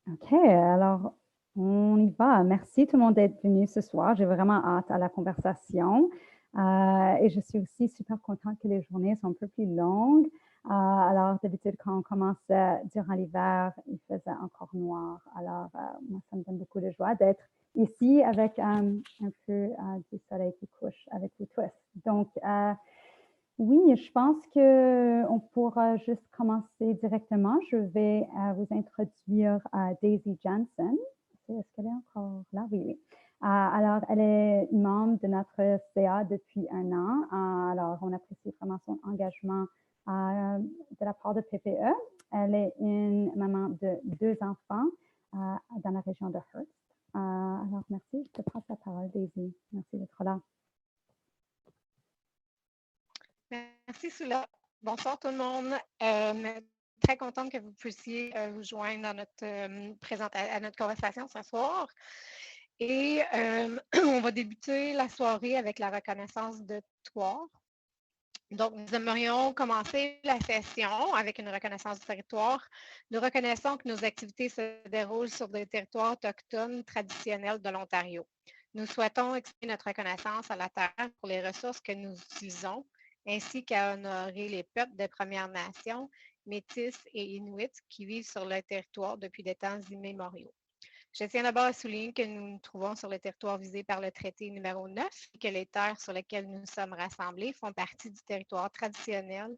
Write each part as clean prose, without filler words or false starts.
OK, alors on y va. Merci tout le monde d'être venu ce soir. J'ai vraiment hâte à la conversation. Et je suis aussi super contente que les journées sont un peu plus longues. Alors d'habitude, quand on commençait durant l'hiver, il faisait encore noir. Alors moi, ça me donne beaucoup de joie d'être ici avec un peu du soleil qui couche avec vous tous. Donc, oui, je pense qu'on pourra juste commencer directement. Je vais vous introduire Daisy Jansen. Est-ce qu'elle est encore là? Oui, oui. Alors, elle est membre de notre CA depuis un an. Alors, on apprécie vraiment son engagement de la part de PPE. Elle est une maman de 2 enfants dans la région de Hearst. Alors, merci. Je te passe la parole, Daisy. Merci d'être là. Merci, Soula. Bonsoir tout le monde. Très contente que vous puissiez vous joindre dans à notre conversation ce soir. Et on va débuter la soirée avec la reconnaissance de territoire. Donc, nous aimerions commencer la session avec une reconnaissance du territoire. Nous reconnaissons que nos activités se déroulent sur des territoires autochtones traditionnels de l'Ontario. Nous souhaitons exprimer notre reconnaissance à la Terre pour les ressources que nous utilisons, ainsi qu'à honorer les peuples des Premières Nations, Métis et Inuits qui vivent sur le territoire depuis des temps immémoriaux. Je tiens d'abord à souligner que nous nous trouvons sur le territoire visé par le traité numéro 9 et que les terres sur lesquelles nous sommes rassemblés font partie du territoire traditionnel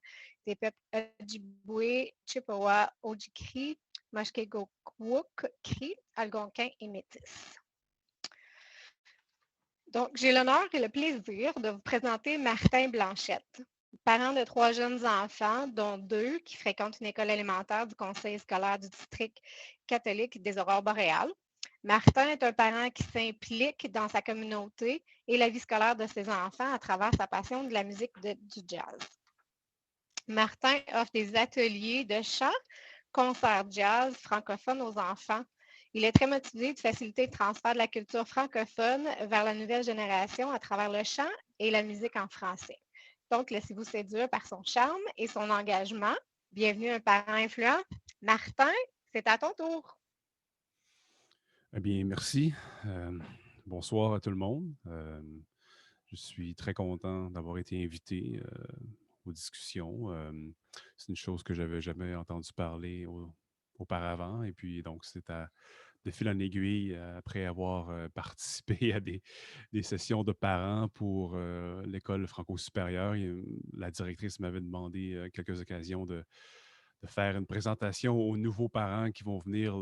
des peuples Ojibwe, Chippewa, Ojikri, Mushkegowuk, Cri, Algonquin et Métis. Donc, j'ai l'honneur et le plaisir de vous présenter Martin Blanchette, parent de 3 jeunes enfants, dont 2 qui fréquentent une école élémentaire du conseil scolaire du district catholique des Aurores boréales. Martin est un parent qui s'implique dans sa communauté et la vie scolaire de ses enfants à travers sa passion de la musique du jazz. Martin offre des ateliers de chant, concerts jazz francophones aux enfants. Il est très motivé de faciliter le transfert de la culture francophone vers la nouvelle génération à travers le chant et la musique en français. Donc, laissez-vous séduire par son charme et son engagement. Bienvenue un parent influent. Martin, c'est à ton tour. Eh bien, merci. Bonsoir à tout le monde. Je suis très content d'avoir été invité aux discussions. C'est une chose que je n'avais jamais entendu parler auparavant. Et puis, donc, de fil en aiguille, après avoir participé à des sessions de parents pour l'école franco-supérieure, la directrice m'avait demandé à quelques occasions de faire une présentation aux nouveaux parents qui vont venir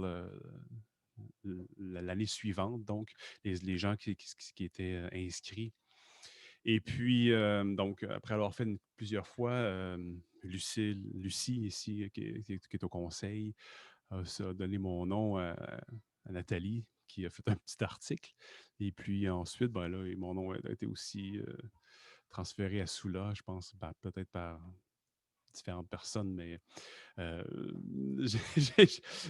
l'année suivante, donc les gens qui étaient inscrits. Et puis, donc, après avoir fait plusieurs fois, Lucie ici, qui est au conseil, a donné mon nom à Nathalie, qui a fait un petit article. Et puis ensuite, ben là, mon nom a été aussi transféré à Soula, je pense, peut-être par différentes personnes, mais euh,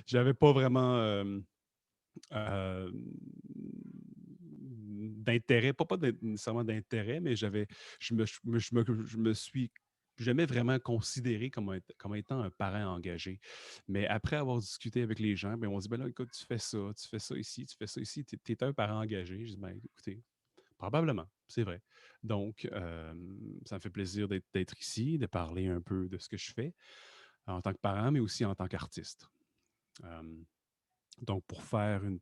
j'avais pas vraiment d'intérêt, pas nécessairement d'intérêt, mais je me suis jamais vraiment considéré comme étant un parent engagé. Mais après avoir discuté avec les gens, ben, on dit, ben là, écoute, tu fais ça ici, tu fais ça ici, tu es un parent engagé. Je dis, ben, écoutez, probablement, c'est vrai. Donc, ça me fait plaisir d'être ici, de parler un peu de ce que je fais en tant que parent, mais aussi en tant qu'artiste. Euh, donc, pour faire une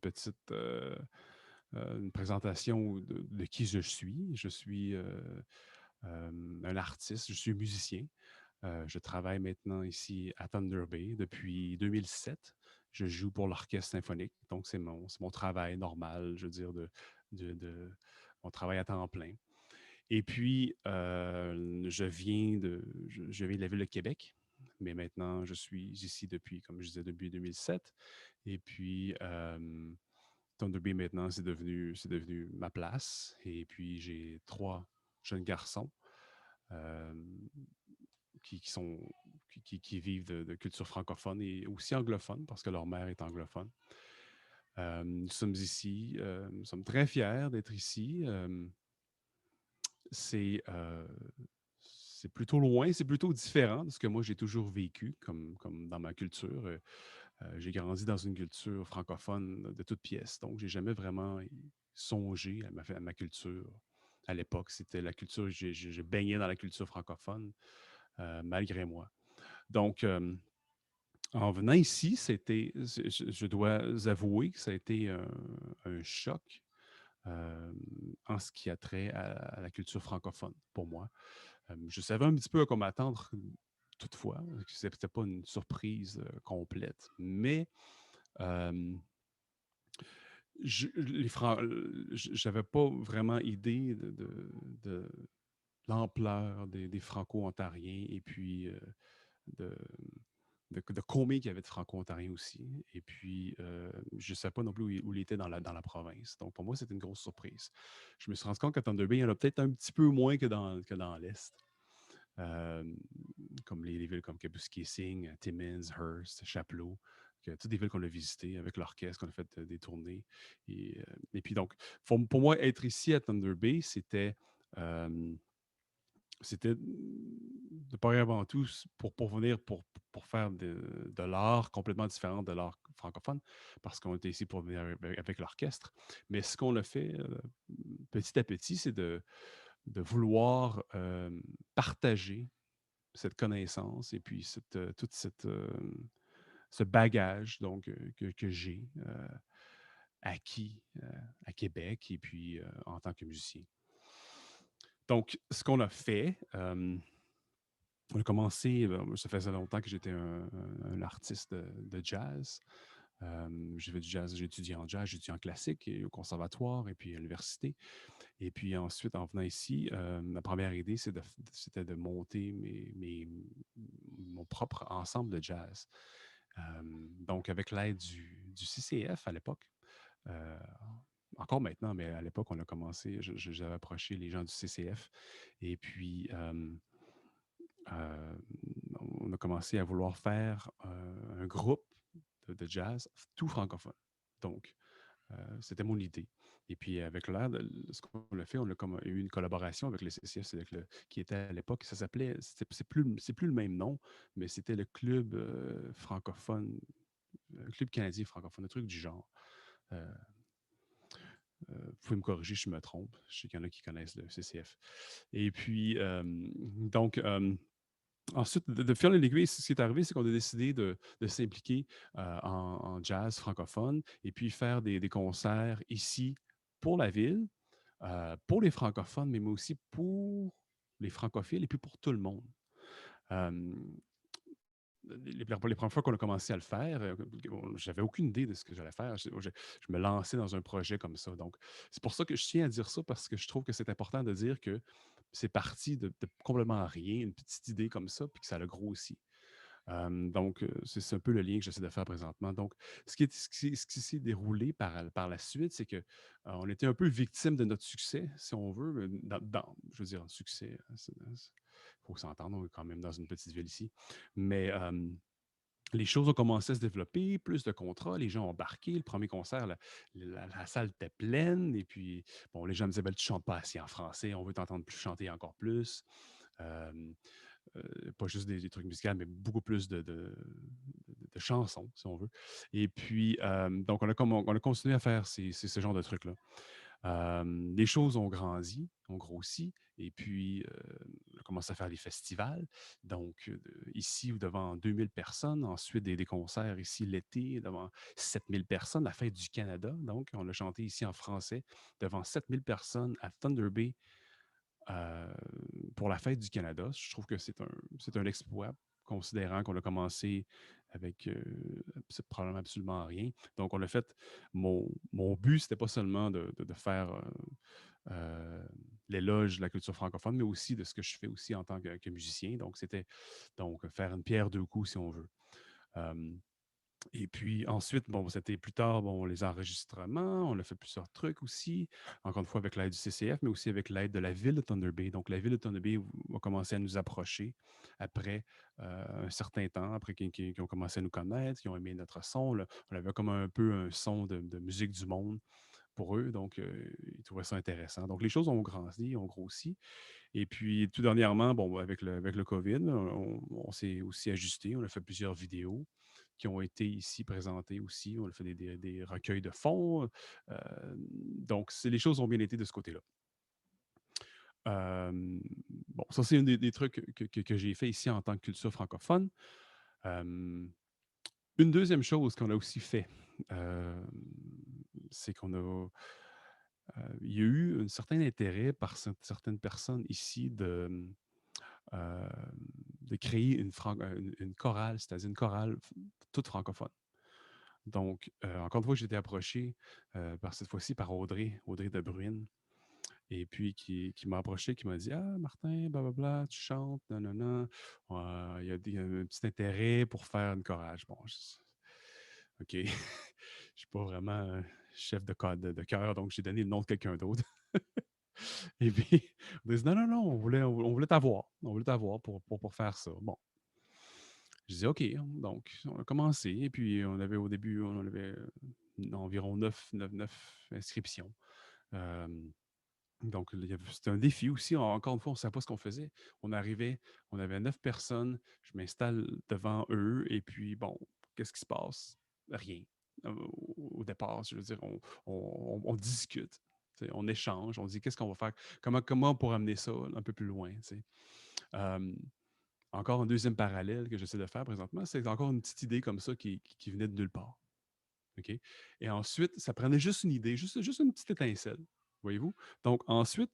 présentation de qui je suis un artiste, je suis musicien. Je travaille maintenant ici à Thunder Bay depuis 2007. Je joue pour l'orchestre symphonique, donc c'est mon travail normal, je veux dire, de mon travail à temps plein. Et puis, je viens de la ville de Québec, mais maintenant, je suis ici depuis, comme je disais, depuis 2007. Et puis, Thunder Bay, maintenant, c'est devenu ma place. Et puis, j'ai 3 jeunes garçons euh, qui sont, qui vivent de culture francophone et aussi anglophone, parce que leur mère est anglophone. Nous sommes ici, nous sommes très fiers d'être ici. C'est c'est plutôt loin, c'est plutôt différent de ce que moi j'ai toujours vécu comme dans ma culture. J'ai grandi dans une culture francophone de toutes pièces, donc j'ai jamais vraiment songé à ma culture. À l'époque, c'était la culture, je baignais dans la culture francophone, malgré moi. Donc, en venant ici, je dois avouer que ça a été un choc en ce qui a trait à la culture francophone pour moi. Je savais un petit peu à quoi m'attendre toutefois, que c'était pas une surprise complète, mais euh, j'avais pas vraiment idée de l'ampleur des Franco-Ontariens et puis de, de combien il y avait de Franco-Ontariens aussi. Et puis, je ne savais pas non plus où il était dans la province. Donc, pour moi, c'était une grosse surprise. Je me suis rendu compte qu'à Thunder Bay, il y en a peut-être un petit peu moins que dans l'Est. Euh, comme les villes comme Kapuskasing, Timmins, Hearst, Chapleau, toutes des villes qu'on a visitées avec l'orchestre, qu'on a fait des tournées. Et puis donc, pour moi, être ici à Thunder Bay, euh, c'était de part et avant tout pour venir pour faire de l'art complètement différent de l'art francophone, parce qu'on était ici pour venir avec l'orchestre. Mais ce qu'on a fait petit à petit, c'est de vouloir partager cette connaissance et puis toute ce bagage donc, que j'ai acquis à Québec et puis en tant que musicien. Donc, ce qu'on a fait, on a commencé, ça faisait longtemps que j'étais un artiste de jazz. J'ai fait du jazz, j'ai étudié en jazz, j'ai étudié en classique et au conservatoire et puis à l'université. Et puis ensuite, en venant ici, ma première idée, c'était de monter mon propre ensemble de jazz. Donc, avec l'aide du CCF à l'époque, euh, encore maintenant, mais à l'époque, on a commencé, j'avais approché les gens du CCF et puis euh, on a commencé à vouloir faire un groupe de jazz tout francophone. Donc, c'était mon idée. Et puis, avec l'air, ce qu'on a fait, on a eu une collaboration avec le CCF, qui était à l'époque, ça s'appelait, c'est plus le même nom, mais c'était le club francophone, le club canadien francophone, un truc du genre. Euh, vous pouvez me corriger si je me trompe. Je sais qu'il y en a qui connaissent le CCF. Et puis, donc, ensuite, de fil en aiguille, ce qui est arrivé, c'est qu'on a décidé de s'impliquer en jazz francophone et puis faire des concerts ici pour la ville, pour les francophones, mais aussi pour les francophiles et puis pour tout le monde. Euh, les premières fois qu'on a commencé à le faire, j'avais aucune idée de ce que j'allais faire. Je me lançais dans un projet comme ça. Donc, c'est pour ça que je tiens à dire ça, parce que je trouve que c'est important de dire que c'est parti de complètement rien, une petite idée comme ça, puis que ça a grossi. Donc, c'est un peu le lien que j'essaie de faire présentement. Donc, ce qui s'est déroulé par la suite, c'est que on était un peu victime de notre succès, si on veut. Je veux dire, succès, il faut s'entendre, on est quand même dans une petite ville ici. Mais les choses ont commencé à se développer, plus de contrats, les gens ont embarqué. Le premier concert, la salle était pleine. Et puis, bon, les gens me disaient, ben, tu chantes pas assez en français, on veut t'entendre plus chanter encore plus. Euh, pas juste des trucs musicaux, mais beaucoup plus de chansons, si on veut. Et puis, donc, on a continué à faire ce genre de trucs-là. Les choses ont grandi, ont grossi, et puis on a commencé à faire des festivals. Donc, ici, devant 2000 personnes, ensuite des concerts ici l'été, devant 7000 personnes, la fête du Canada. Donc, on a chanté ici en français devant 7000 personnes à Thunder Bay euh, pour la fête du Canada. Je trouve que c'est un exploit, considérant qu'on a commencé avec probablement absolument rien. Donc, on a fait. Mon but, c'était pas seulement de faire l'éloge de la culture francophone, mais aussi de ce que je fais aussi en tant que musicien. Donc, c'était donc faire une pierre deux coups, si on veut. Euh, et puis ensuite, bon, c'était plus tard, bon, les enregistrements, on a fait plusieurs trucs aussi, encore une fois avec l'aide du CCF, mais aussi avec l'aide de la ville de Thunder Bay. Donc, la ville de Thunder Bay a commencé à nous approcher après un certain temps, après qu'ils ont commencé à nous connaître, qu'ils ont aimé notre son. Là. On avait comme un peu un son de musique du monde pour eux, donc ils trouvaient ça intéressant. Donc, les choses ont grandi, ont grossi. Et puis, tout dernièrement, bon, avec le COVID, on s'est aussi ajusté, on a fait plusieurs vidéos. qui ont été ici présentés aussi. On a fait des recueils de fonds. Donc, les choses ont bien été de ce côté-là. Bon, ça, c'est un des trucs que j'ai fait ici en tant que culture francophone. Une deuxième chose qu'on a aussi fait, c'est il y a eu un certain intérêt par certaines personnes ici euh, de créer une chorale, c'est-à-dire une chorale toute francophone. Donc, encore une fois, j'ai été approché par cette fois-ci par Audrey de Bruyne, et puis qui m'a approché, qui m'a dit: «Ah, Martin, blablabla, tu chantes, non, non, non. Il y a un petit intérêt pour faire une chorale.» Bon, OK. Je ne suis pas vraiment un chef de chœur, donc j'ai donné le nom de quelqu'un d'autre. Et puis, on a dit: «Non, non, non, on voulait t'avoir. On voulait t'avoir pour faire ça.» Bon. Je dis: «OK.» Donc, on a commencé. Et puis, au début, on avait environ 9 inscriptions. Euh, donc, c'était un défi aussi. Encore une fois, on ne savait pas ce qu'on faisait. On arrivait, on avait 9 personnes. Je m'installe devant eux. Et puis, bon, qu'est-ce qui se passe? Rien. Au départ, je veux dire, on discute. On échange, on dit qu'est-ce qu'on va faire, comment on pourrait amener ça un peu plus loin. Euh, Encore un deuxième parallèle que j'essaie de faire présentement, c'est encore une petite idée comme ça qui venait de nulle part. OK? Et ensuite, ça prenait juste une idée, juste une petite étincelle. Voyez-vous? Donc, ensuite,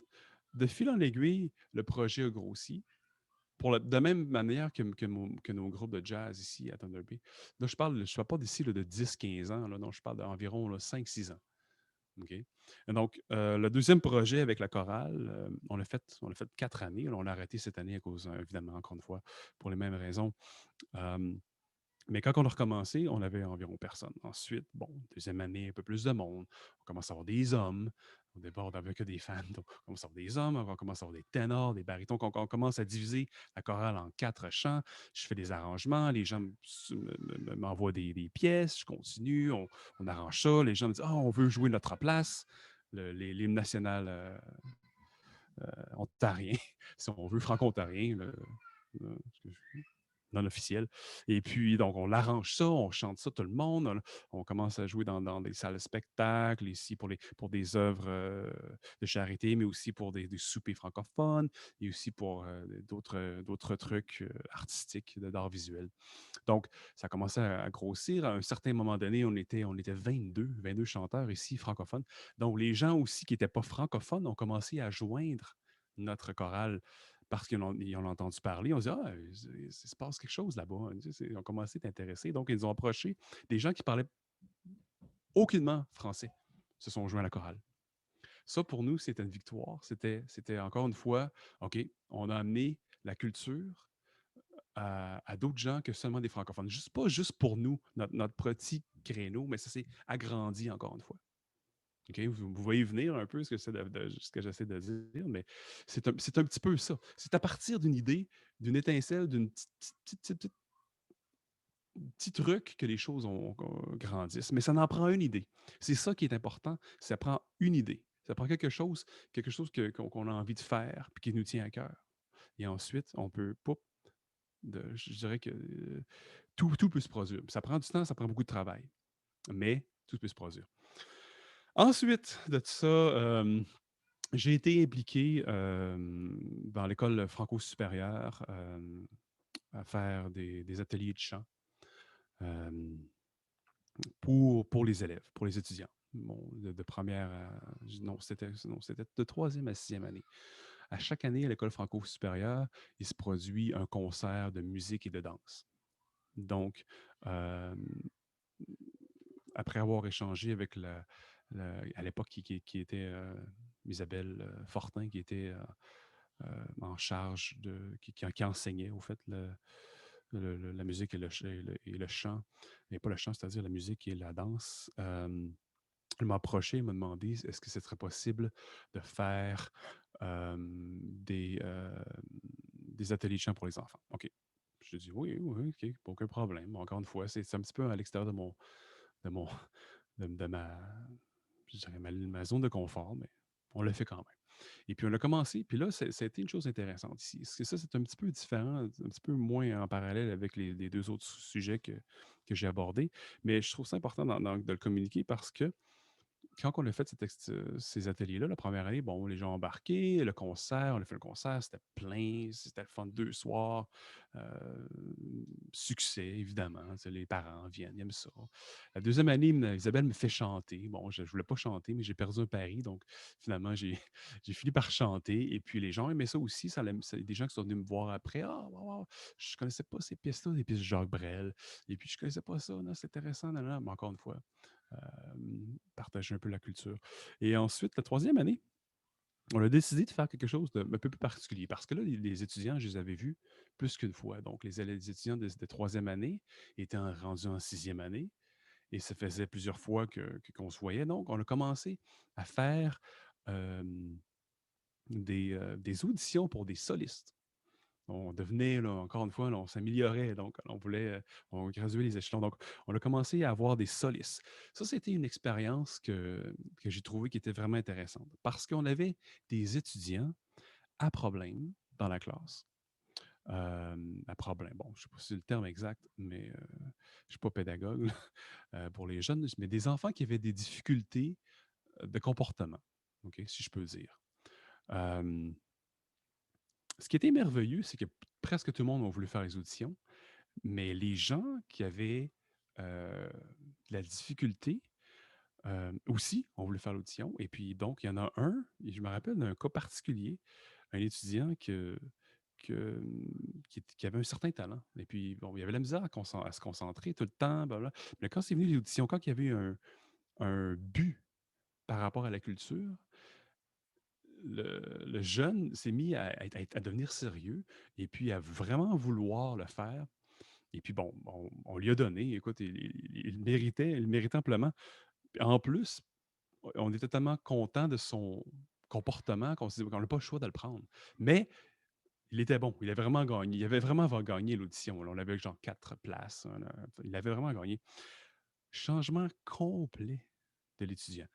de fil en aiguille, le projet a grossi. De même manière que nos groupes de jazz ici à Thunder Bay. Là, je parle pas d'ici de 10-15 ans, là, non, je parle d'environ 5-6 ans. OK? Et donc, le deuxième projet avec la chorale, on l'a fait 4 années. Là, on l'a arrêté cette année à cause, évidemment, encore une fois, pour les mêmes raisons. Euh, mais quand on a recommencé, on avait environ personne. Ensuite, bon, deuxième année, un peu plus de monde. On commence à avoir des hommes. Au départ, on n'avait que des femmes. Donc, on commence à avoir des hommes, on commence à avoir des ténors, des barytons. On commence à diviser la chorale en 4 chants. Je fais des arrangements. Les gens m'envoient des pièces. Je continue. On arrange ça. Les gens me disent: «Ah, on veut jouer notre place.» L'hymne national ontarien, si on veut, franco-ontarien. Le- non officiel. Et puis, donc, on l'arrange ça, on chante ça, tout le monde. On commence à jouer dans des salles de spectacle, ici pour des œuvres de charité, mais aussi pour des soupers francophones et aussi pour d'autres trucs artistiques, d'art visuel. Donc, ça commençait à grossir. À un certain moment donné, on était 22 chanteurs ici francophones. Donc, les gens aussi qui n'étaient pas francophones ont commencé à joindre notre chorale parce qu'ils ont entendu parler. On se dit: «Ah, il se passe quelque chose là-bas.» Ils ont commencé à être intéressés. Donc, ils nous ont approché. Des gens qui parlaient aucunement français se sont joints à la chorale. Ça, pour nous, c'était une victoire. C'était encore une fois, OK, on a amené la culture à d'autres gens que seulement des francophones. Pas juste pour nous, notre petit créneau, mais ça s'est agrandi encore une fois. OK? Vous voyez venir un peu ce ce que j'essaie de dire, mais c'est un petit peu ça. C'est à partir d'une idée, d'une étincelle, d'une petit truc que les choses grandissent. Mais ça en prend une idée. C'est ça qui est important. Ça prend une idée. Ça prend quelque chose qu'on a envie de faire puis qui nous tient à cœur. Et ensuite, on peut, je dirais que tout peut se produire. Ça prend du temps, ça prend beaucoup de travail, mais tout peut se produire. Ensuite de tout ça, j'ai été impliqué dans l'école franco-supérieure à faire des ateliers de chant pour les élèves, pour les étudiants. Bon, de première non, c'était de troisième à sixième année. À chaque année, à l'école franco-supérieure, il se produit un concert de musique et de danse. Donc, euh, après avoir échangé avec à l'époque qui était Isabelle Fortin, qui était en charge qui enseignait au fait la musique et le chant, et pas le chant, c'est-à-dire la musique et la danse. Elle m'a approché, elle m'a demandé est-ce que ce serait possible de faire des ateliers de chant pour les enfants. OK. Je dis oui, oui, OK, aucun problème. Encore une fois, c'est un petit peu à l'extérieur de mon, de ma, je dirais ma zone de confort, mais on le fait quand même. Et puis on a commencé, puis là, ça a été une chose intéressante ici. Parce que ça, c'est un petit peu différent, un petit peu moins en parallèle avec les deux autres sujets que j'ai abordés. Mais je trouve ça important de le communiquer parce que quand on a fait ces ateliers-là, la première année, bon, les gens ont embarqué, le concert, on a fait le concert, c'était plein, c'était le fun 2 soirs. euh, Succès, évidemment. Tu sais, les parents viennent, ils aiment ça. La deuxième année, Isabelle me fait chanter. Bon, je ne voulais pas chanter, mais j'ai perdu un pari. Donc, finalement, j'ai j'ai fini par chanter. Et puis, les gens aimaient ça aussi. C'est des gens qui sont venus me voir après. Ah, wow, wow, je ne connaissais pas ces pièces-là, des pièces de Jacques Brel. Et puis, je ne connaissais pas ça. Non, c'est intéressant. Non, non. Mais encore une fois, euh, partager un peu la culture. Et ensuite, la troisième année, on a décidé de faire quelque chose d'un peu plus particulier parce que là, les étudiants, je les avais vus plus qu'une fois. Donc, les étudiants de troisième année étaient rendus en sixième année et ça faisait plusieurs fois qu'on se voyait. Donc, on a commencé à faire euh, des auditions pour des solistes. On devenait, là, encore une fois, là, on s'améliorait, donc on voulait, on graduait les échelons. Donc, on a commencé à avoir des solistes. Ça, c'était une expérience que j'ai trouvée qui était vraiment intéressante parce qu'on avait des étudiants à problème dans la classe. À problème, bon, je ne sais pas si c'est le terme exact, mais je ne suis pas pédagogue là, pour les jeunes, mais des enfants qui avaient des difficultés de comportement, OK, si je peux dire. Euh, Ce qui était merveilleux, c'est que presque tout le monde a voulu faire les auditions, mais les gens qui avaient de la difficulté aussi ont voulu faire l'audition. Et puis, donc, il y en a un, et je me rappelle d'un cas particulier, un étudiant que, qui avait un certain talent. Et puis, bon, il avait la misère à se concentrer tout le temps. Blablabla. Mais quand c'est venu l'audition, quand il y avait un but par rapport à la culture, le jeune s'est mis à devenir sérieux et puis à vraiment vouloir le faire. Et puis bon, on lui a donné, écoute, il méritait amplement. En plus, on était tellement content de son comportement qu'on s'est dit qu'on n'a pas le choix de le prendre. Mais il était bon, il avait vraiment gagné. Il avait vraiment gagné l'audition. Là. On avait genre 4 places. Il avait vraiment gagné. Changement complet de l'étudiant.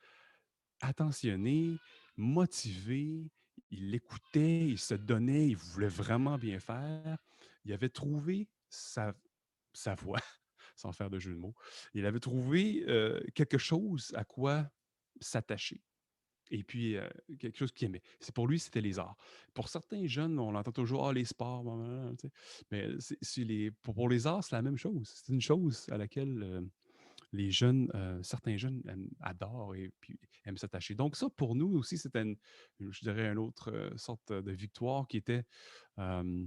Attentionné, motivé, il écoutait, il se donnait, il voulait vraiment bien faire. Il avait trouvé sa voie, sans faire de jeu de mots. Il avait trouvé quelque chose à quoi s'attacher. Et puis, quelque chose qu'il aimait. Pour lui, c'était les arts. Pour certains jeunes, on entend toujours les sports, blablabla, tu sais. Mais pour les arts, c'est la même chose. C'est une chose à laquelle les jeunes, certains jeunes adorent et puis aiment s'attacher. Donc ça, pour nous aussi, c'était, je dirais, une autre sorte de victoire qui était euh,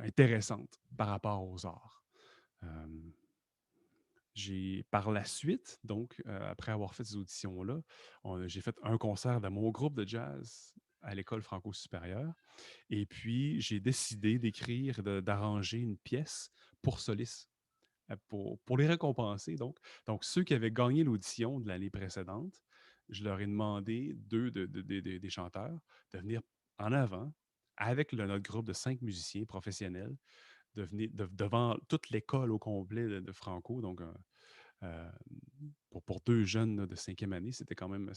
intéressante par rapport aux arts. Euh, Par la suite, donc, après avoir fait ces auditions-là, j'ai fait un concert de mon groupe de jazz à l'école franco-supérieure. Et puis, j'ai décidé d'écrire, d'arranger une pièce pour solistes pour les récompenser. Donc, ceux qui avaient gagné l'audition de l'année précédente, je leur ai demandé, des chanteurs, de venir en avant avec notre groupe de 5 musiciens professionnels, de venir devant toute l'école au complet de Franco. Donc, euh, pour 2 jeunes là, de cinquième année, c'était quand même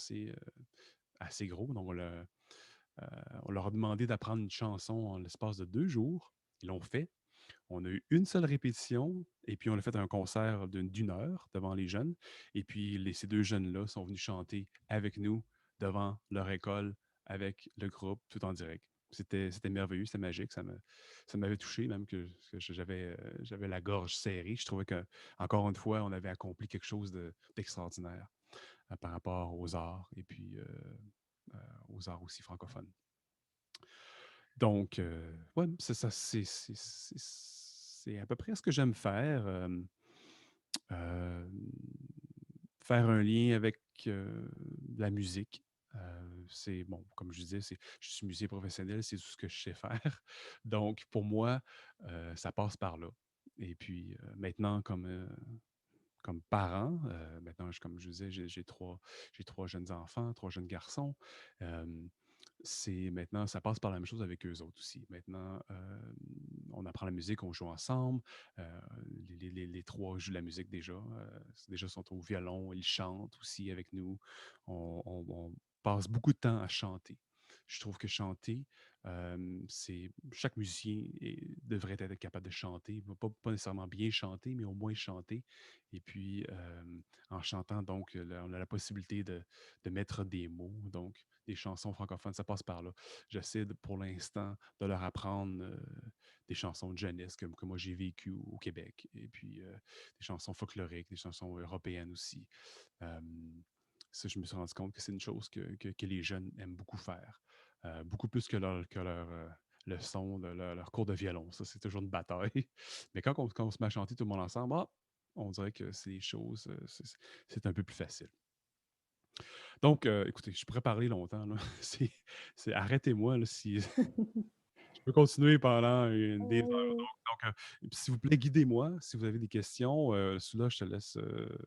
assez gros. Donc, on leur a demandé d'apprendre une chanson en l'espace de 2 jours. Ils l'ont fait. On a eu une seule répétition et puis on a fait un concert d'une heure devant les jeunes. Et puis ces 2 jeunes-là sont venus chanter avec nous devant leur école, avec le groupe, tout en direct. C'était merveilleux, c'était magique. Ça m'avait touché, même que j'avais la gorge serrée. Je trouvais que, encore une fois, on avait accompli quelque chose d'extraordinaire par rapport aux arts et puis aux arts aussi francophones. Donc, ouais, c'est ça, c'est à peu près ce que j'aime faire. Euh, Faire un lien avec la musique. C'est bon, comme je disais, je suis musicien professionnel, c'est tout ce que je sais faire. Donc, pour moi, ça passe par là. Et puis, maintenant, comme parent, maintenant, comme je disais, j'ai 3 jeunes enfants, 3 jeunes garçons. c'est maintenant, ça passe par la même chose avec eux autres aussi. Maintenant, on apprend la musique, on joue ensemble. euh, les trois jouent de la musique déjà. Déjà sont au violon, ils chantent aussi avec nous. On passe beaucoup de temps à chanter. Je trouve que chanter, c'est chaque musicien devrait être capable de chanter. Pas nécessairement bien chanter, mais au moins chanter. Et puis, en chantant, donc, là, on a la possibilité de mettre des mots. Donc, des chansons francophones, ça passe par là. J'essaie pour l'instant de leur apprendre des chansons de jeunesse que moi j'ai vécues au Québec. Et puis des chansons folkloriques, des chansons européennes aussi. Euh, Ça, je me suis rendu compte que c'est une chose que les jeunes aiment beaucoup faire. Beaucoup plus que leur leçon, leur cours de violon. Ça, c'est toujours une bataille. Mais quand on se met à chanter tout le monde ensemble, on dirait que c'est des choses, c'est un peu plus facile. Donc, écoutez, je pourrais parler longtemps, là. Arrêtez-moi là, si je peux continuer pendant des heures. Oh, Donc, s'il vous plaît, guidez-moi si vous avez des questions. Celui-là, je te laisse.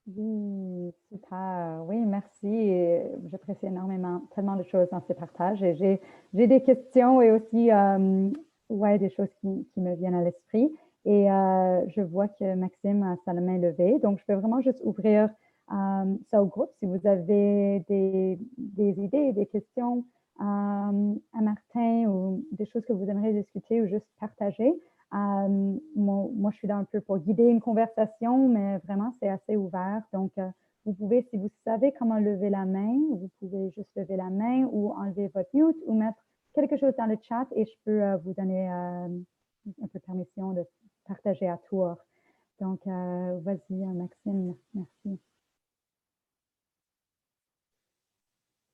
oui, super. Oui, merci. Et j'apprécie énormément tellement de choses dans ces partages. Et j'ai des questions et aussi ouais, des choses qui me viennent à l'esprit. Et je vois que Maxime a sa main levée. Donc, je peux vraiment juste ouvrir ça au groupe. Si vous avez des idées, des questions à Martin ou des choses que vous aimeriez discuter ou juste partager. Moi, je suis là un peu pour guider une conversation, mais vraiment, c'est assez ouvert. Donc, vous pouvez, si vous savez comment lever la main, vous pouvez juste lever la main ou enlever votre mute ou mettre quelque chose dans le chat et je peux vous donner un peu permission de partager à tour. Donc, vas-y, Maxime, merci.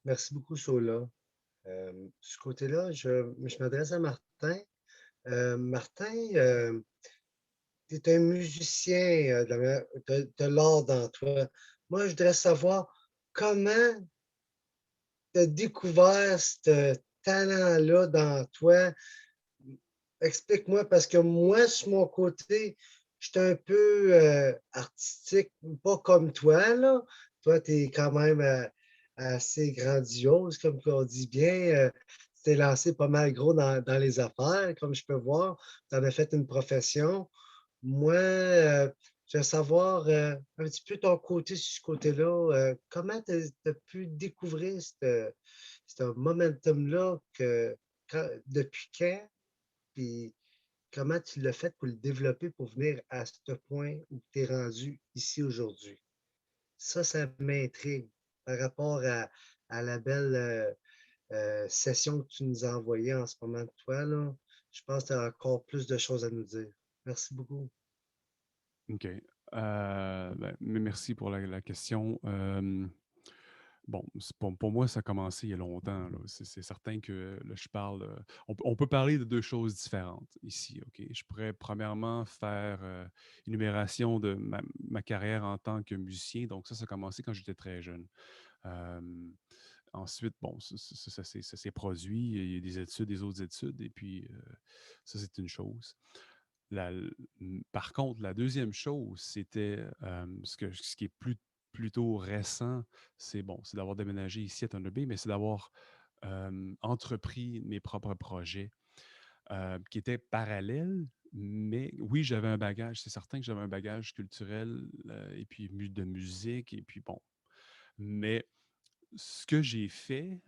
Merci beaucoup, Sola. Ce côté-là, je m'adresse à Martin. Martin, tu es un musicien, de l'art dans toi. Moi, je voudrais savoir comment tu as découvert ce talent-là dans toi. Explique-moi, parce que moi, sur mon côté, je suis un peu artistique, pas comme toi, là. Toi, tu es quand même assez grandiose, comme on dit bien. Tu t'es lancé pas mal gros dans les affaires, comme je peux voir. Tu en as fait une profession. Moi, je veux savoir un petit peu ton côté sur ce côté-là. Comment tu as pu découvrir ce momentum-là depuis quand? Puis comment tu l'as fait pour le développer pour venir à ce point où tu es rendu ici aujourd'hui? Ça m'intrigue par rapport à la belle session que tu nous as envoyée en ce moment de toi, là. Je pense que tu as encore plus de choses à nous dire. Merci beaucoup. OK. Mais merci pour la question. Bon, pour moi, ça a commencé il y a longtemps, là. C'est certain que là, je parle. On peut parler de deux choses différentes ici. OK? Je pourrais premièrement faire une énumération de ma carrière en tant que musicien. Donc, ça a commencé quand j'étais très jeune. Euh, Ensuite, bon, ça s'est produit. Il y a des études, des autres études. Et puis, ça, c'est une chose. Par contre, la deuxième chose, c'était ce qui est plutôt récent, c'est bon, c'est d'avoir déménagé ici à Thunder Bay, mais c'est d'avoir entrepris mes propres projets qui étaient parallèles. Mais oui, j'avais un bagage, c'est certain que j'avais un bagage culturel et puis de musique, et puis bon. Mais ce que j'ai fait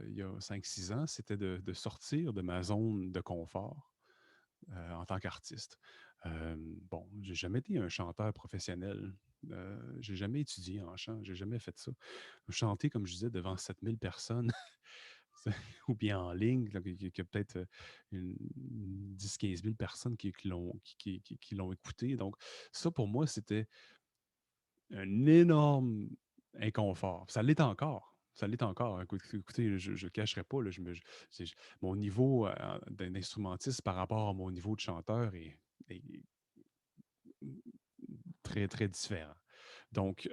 il y a 5 6 ans, c'était de sortir de ma zone de confort en tant qu'artiste. Bon, j'ai jamais été un chanteur professionnel. J'ai jamais étudié en chant, j'ai jamais fait ça. Chanter, comme je disais, devant 7 000 personnes, ou bien en ligne, là, qu'il y a peut-être 10 15 000 personnes qui l'ont écouté. Donc, ça, pour moi, c'était un énorme inconfort. Ça l'est encore. Ça l'est encore. Écoutez, je ne le cacherai pas. Là, mon niveau d'un instrumentiste par rapport à mon niveau de chanteur est très, très différent. Donc,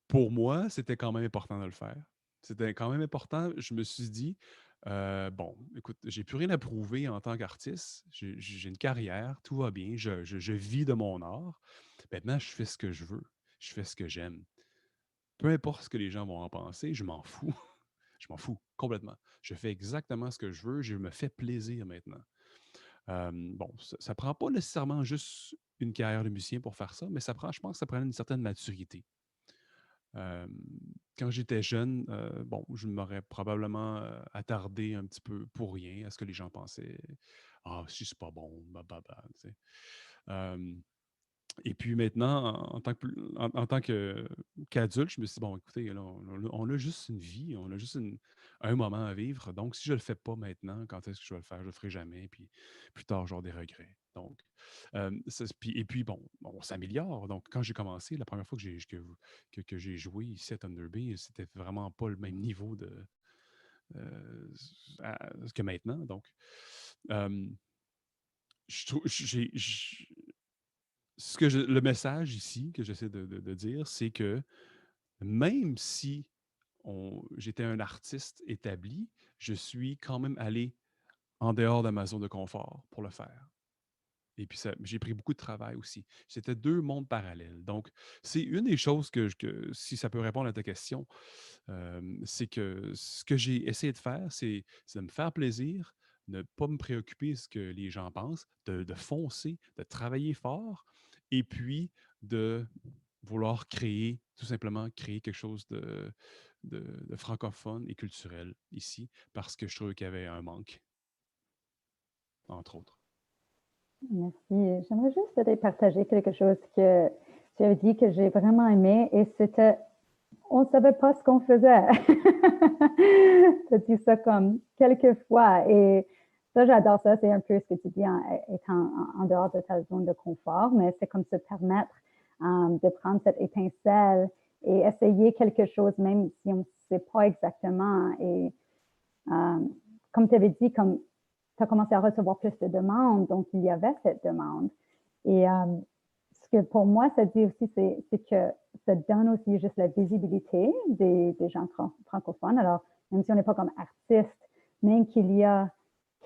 pour moi, c'était quand même important de le faire. C'était quand même important. Je me suis dit, bon, écoute, j'ai plus rien à prouver en tant qu'artiste. J'ai une carrière, tout va bien. Je vis de mon art. Maintenant, je fais ce que je veux. Je fais ce que j'aime. Peu importe ce que les gens vont en penser, je m'en fous. Je m'en fous complètement. Je fais exactement ce que je veux. Je me fais plaisir maintenant. Bon, ça prend pas nécessairement juste une carrière de musicien pour faire ça, mais je pense que ça prend une certaine maturité. Quand j'étais jeune, bon, je m'aurais probablement attardé un petit peu pour rien à ce que les gens pensaient. Ah, si c'est pas bon, tu sais. Et puis maintenant, en tant qu'adulte, je me suis dit, bon, écoutez, là, on a juste une vie, on a juste un moment à vivre. Donc, si je ne le fais pas maintenant, quand est-ce que je vais le faire? Je ne le ferai jamais. Puis plus tard, j'aurai des regrets. Donc, et puis, bon, on s'améliore. Donc, quand j'ai commencé, la première fois que j'ai joué ici à Thunder Bay, c'était vraiment pas le même niveau euh, que maintenant. Donc, euh, je trouve, le message ici que j'essaie de dire, c'est que même si j'étais un artiste établi, je suis quand même allé en dehors de ma zone de confort pour le faire. Et puis, j'ai pris beaucoup de travail aussi. C'était deux mondes parallèles. Donc, c'est une des choses si ça peut répondre à ta question, c'est que ce que j'ai essayé de faire, c'est de me faire plaisir, ne pas me préoccuper de ce que les gens pensent, de foncer, de travailler fort, et puis de vouloir tout simplement créer quelque chose de francophone et culturel ici, parce que je trouvais qu'il y avait un manque, entre autres. Merci. J'aimerais juste peut-être partager quelque chose que tu avais dit que j'ai vraiment aimé et c'était on ne savait pas ce qu'on faisait. Tu as dit ça comme quelques fois et ça, j'adore ça. C'est un peu ce que tu dis étant en dehors de ta zone de confort, mais c'est comme se permettre de prendre cette étincelle et essayer quelque chose, même si on ne sait pas exactement. Et comme tu avais dit, comme tu as commencé à recevoir plus de demandes, donc il y avait cette demande. Et ce que pour moi, ça dit aussi, c'est que ça donne aussi juste la visibilité des gens francophones. Alors, même si on n'est pas comme artiste, même qu'il y a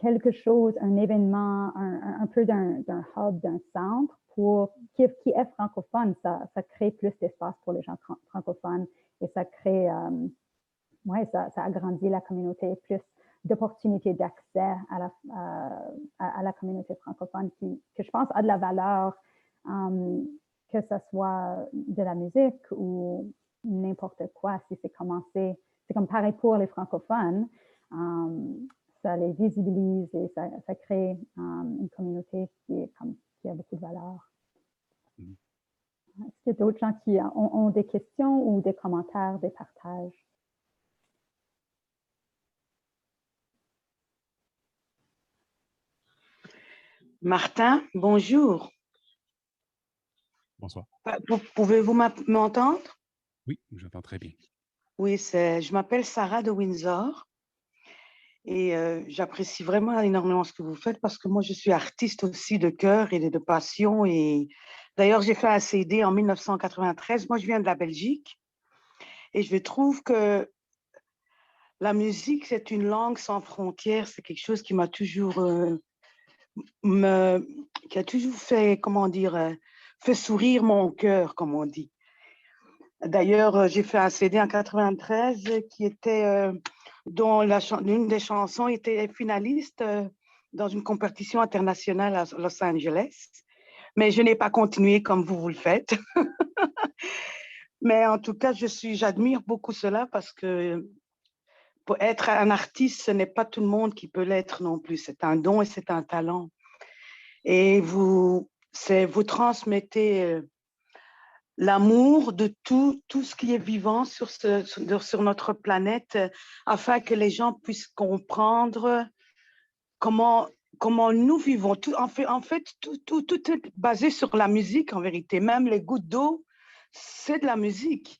quelque chose, un événement, un peu d'un hub, d'un centre qui est francophone, ça crée plus d'espace pour les gens francophones et ça crée, ça agrandit la communauté, plus d'opportunités d'accès à la communauté francophone que je pense a de la valeur, que ce soit de la musique ou n'importe quoi. Si c'est commencé, c'est comme pareil pour les francophones, ça les visibilise et ça crée une communauté qui a beaucoup de valeur. Est-ce qu'il y a d'autres gens qui ont des questions ou des commentaires, des partages? Martin, bonjour. Bonsoir. Pouvez-vous m'entendre? Oui, j'entends très bien. Oui, je m'appelle Sarah de Windsor et j'apprécie vraiment énormément ce que vous faites parce que moi, je suis artiste aussi de cœur et de passion. Et d'ailleurs, j'ai fait un CD en 1993. Moi, je viens de la Belgique et je trouve que la musique, c'est une langue sans frontières. C'est quelque chose qui m'a toujours, qui a toujours fait, comment dire, fait sourire mon cœur, comme on dit. D'ailleurs, j'ai fait un CD en 93 qui était, dont l'une des chansons était finaliste dans une compétition internationale à Los Angeles. Mais je n'ai pas continué comme vous le faites. Mais en tout cas, j'admire beaucoup cela parce que pour être un artiste, ce n'est pas tout le monde qui peut l'être non plus. C'est un don et c'est un talent. Et vous transmettez l'amour de tout ce qui est vivant sur notre planète afin que les gens puissent comprendre comment nous vivons. En fait, tout est basé sur la musique en vérité. Même les gouttes d'eau, c'est de la musique.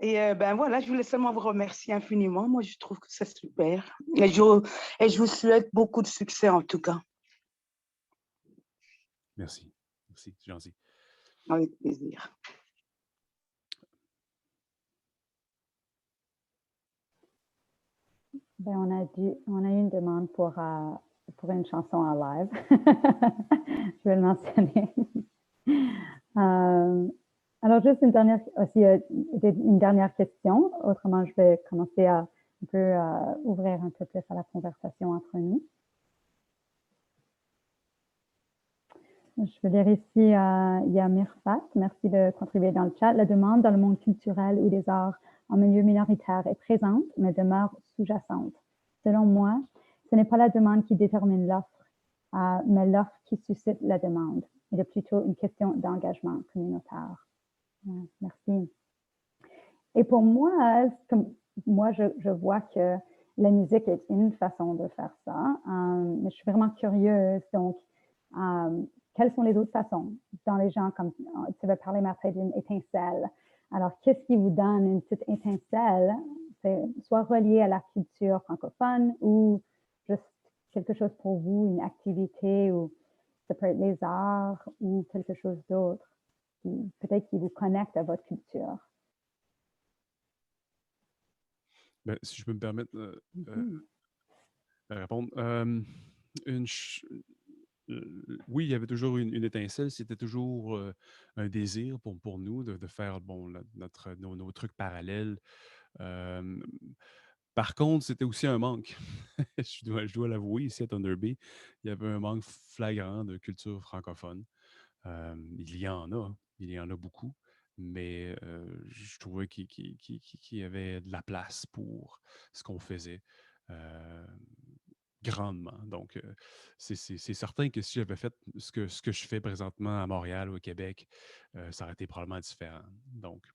Et ben voilà, je voulais seulement vous remercier infiniment. Moi, je trouve que c'est super. Et je vous souhaite beaucoup de succès en tout cas. Merci. Merci, c'est gentil. Avec plaisir. Ben, on a eu une demande pour une chanson en live. Je vais le mentionner. Alors, juste une dernière question. Autrement, je vais commencer à un peu ouvrir un peu plus à la conversation entre nous. Je veux dire ici, il y a Mirfat, merci de contribuer dans le chat. La demande dans le monde culturel ou des arts en milieu minoritaire est présente, mais demeure sous-jacente. Selon moi, ce n'est pas la demande qui détermine l'offre, mais l'offre qui suscite la demande. Il est plutôt une question d'engagement communautaire. Merci. Et pour moi, je vois que la musique est une façon de faire ça, mais je suis vraiment curieuse. Donc, quelles sont les autres façons? Dans les gens, comme tu vas parler, Martha, d'une étincelle. Alors, qu'est-ce qui vous donne une petite étincelle? C'est soit relié à la culture francophone ou juste quelque chose pour vous, une activité, ou ça peut être les arts ou quelque chose d'autre, peut-être qui vous connecte à votre culture. Ben, si je peux me permettre de répondre. Oui, il y avait toujours une étincelle. C'était toujours un désir pour nous de faire nos trucs parallèles. Par contre, c'était aussi un manque. Je dois l'avouer, ici à Thunder Bay, il y avait un manque flagrant de culture francophone. Il y en a beaucoup, mais je trouvais qu'il y avait de la place pour ce qu'on faisait grandement. Donc, c'est certain que si j'avais fait ce que je fais présentement à Montréal ou au Québec, ça aurait été probablement différent. Donc,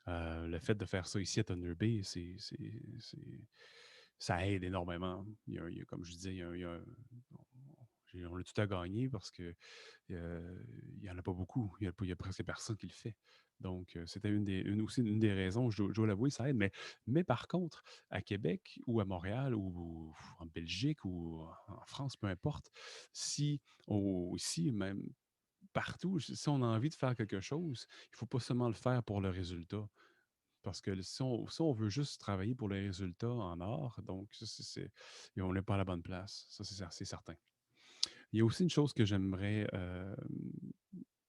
le fait de faire ça ici à Thunder Bay, ça aide énormément. Comme je disais, on a tout à gagner parce que il n'y en a pas beaucoup. Il y a presque personne qui le fait. Donc, c'était aussi une des raisons, je dois l'avouer, ça aide. Mais par contre, à Québec ou à Montréal ou en Belgique ou en France, peu importe, ici, même partout, si on a envie de faire quelque chose, il ne faut pas seulement le faire pour le résultat. Parce que si on veut juste travailler pour les résultats en art, donc et on n'est pas à la bonne place. Ça, c'est certain. Il y a aussi une chose que j'aimerais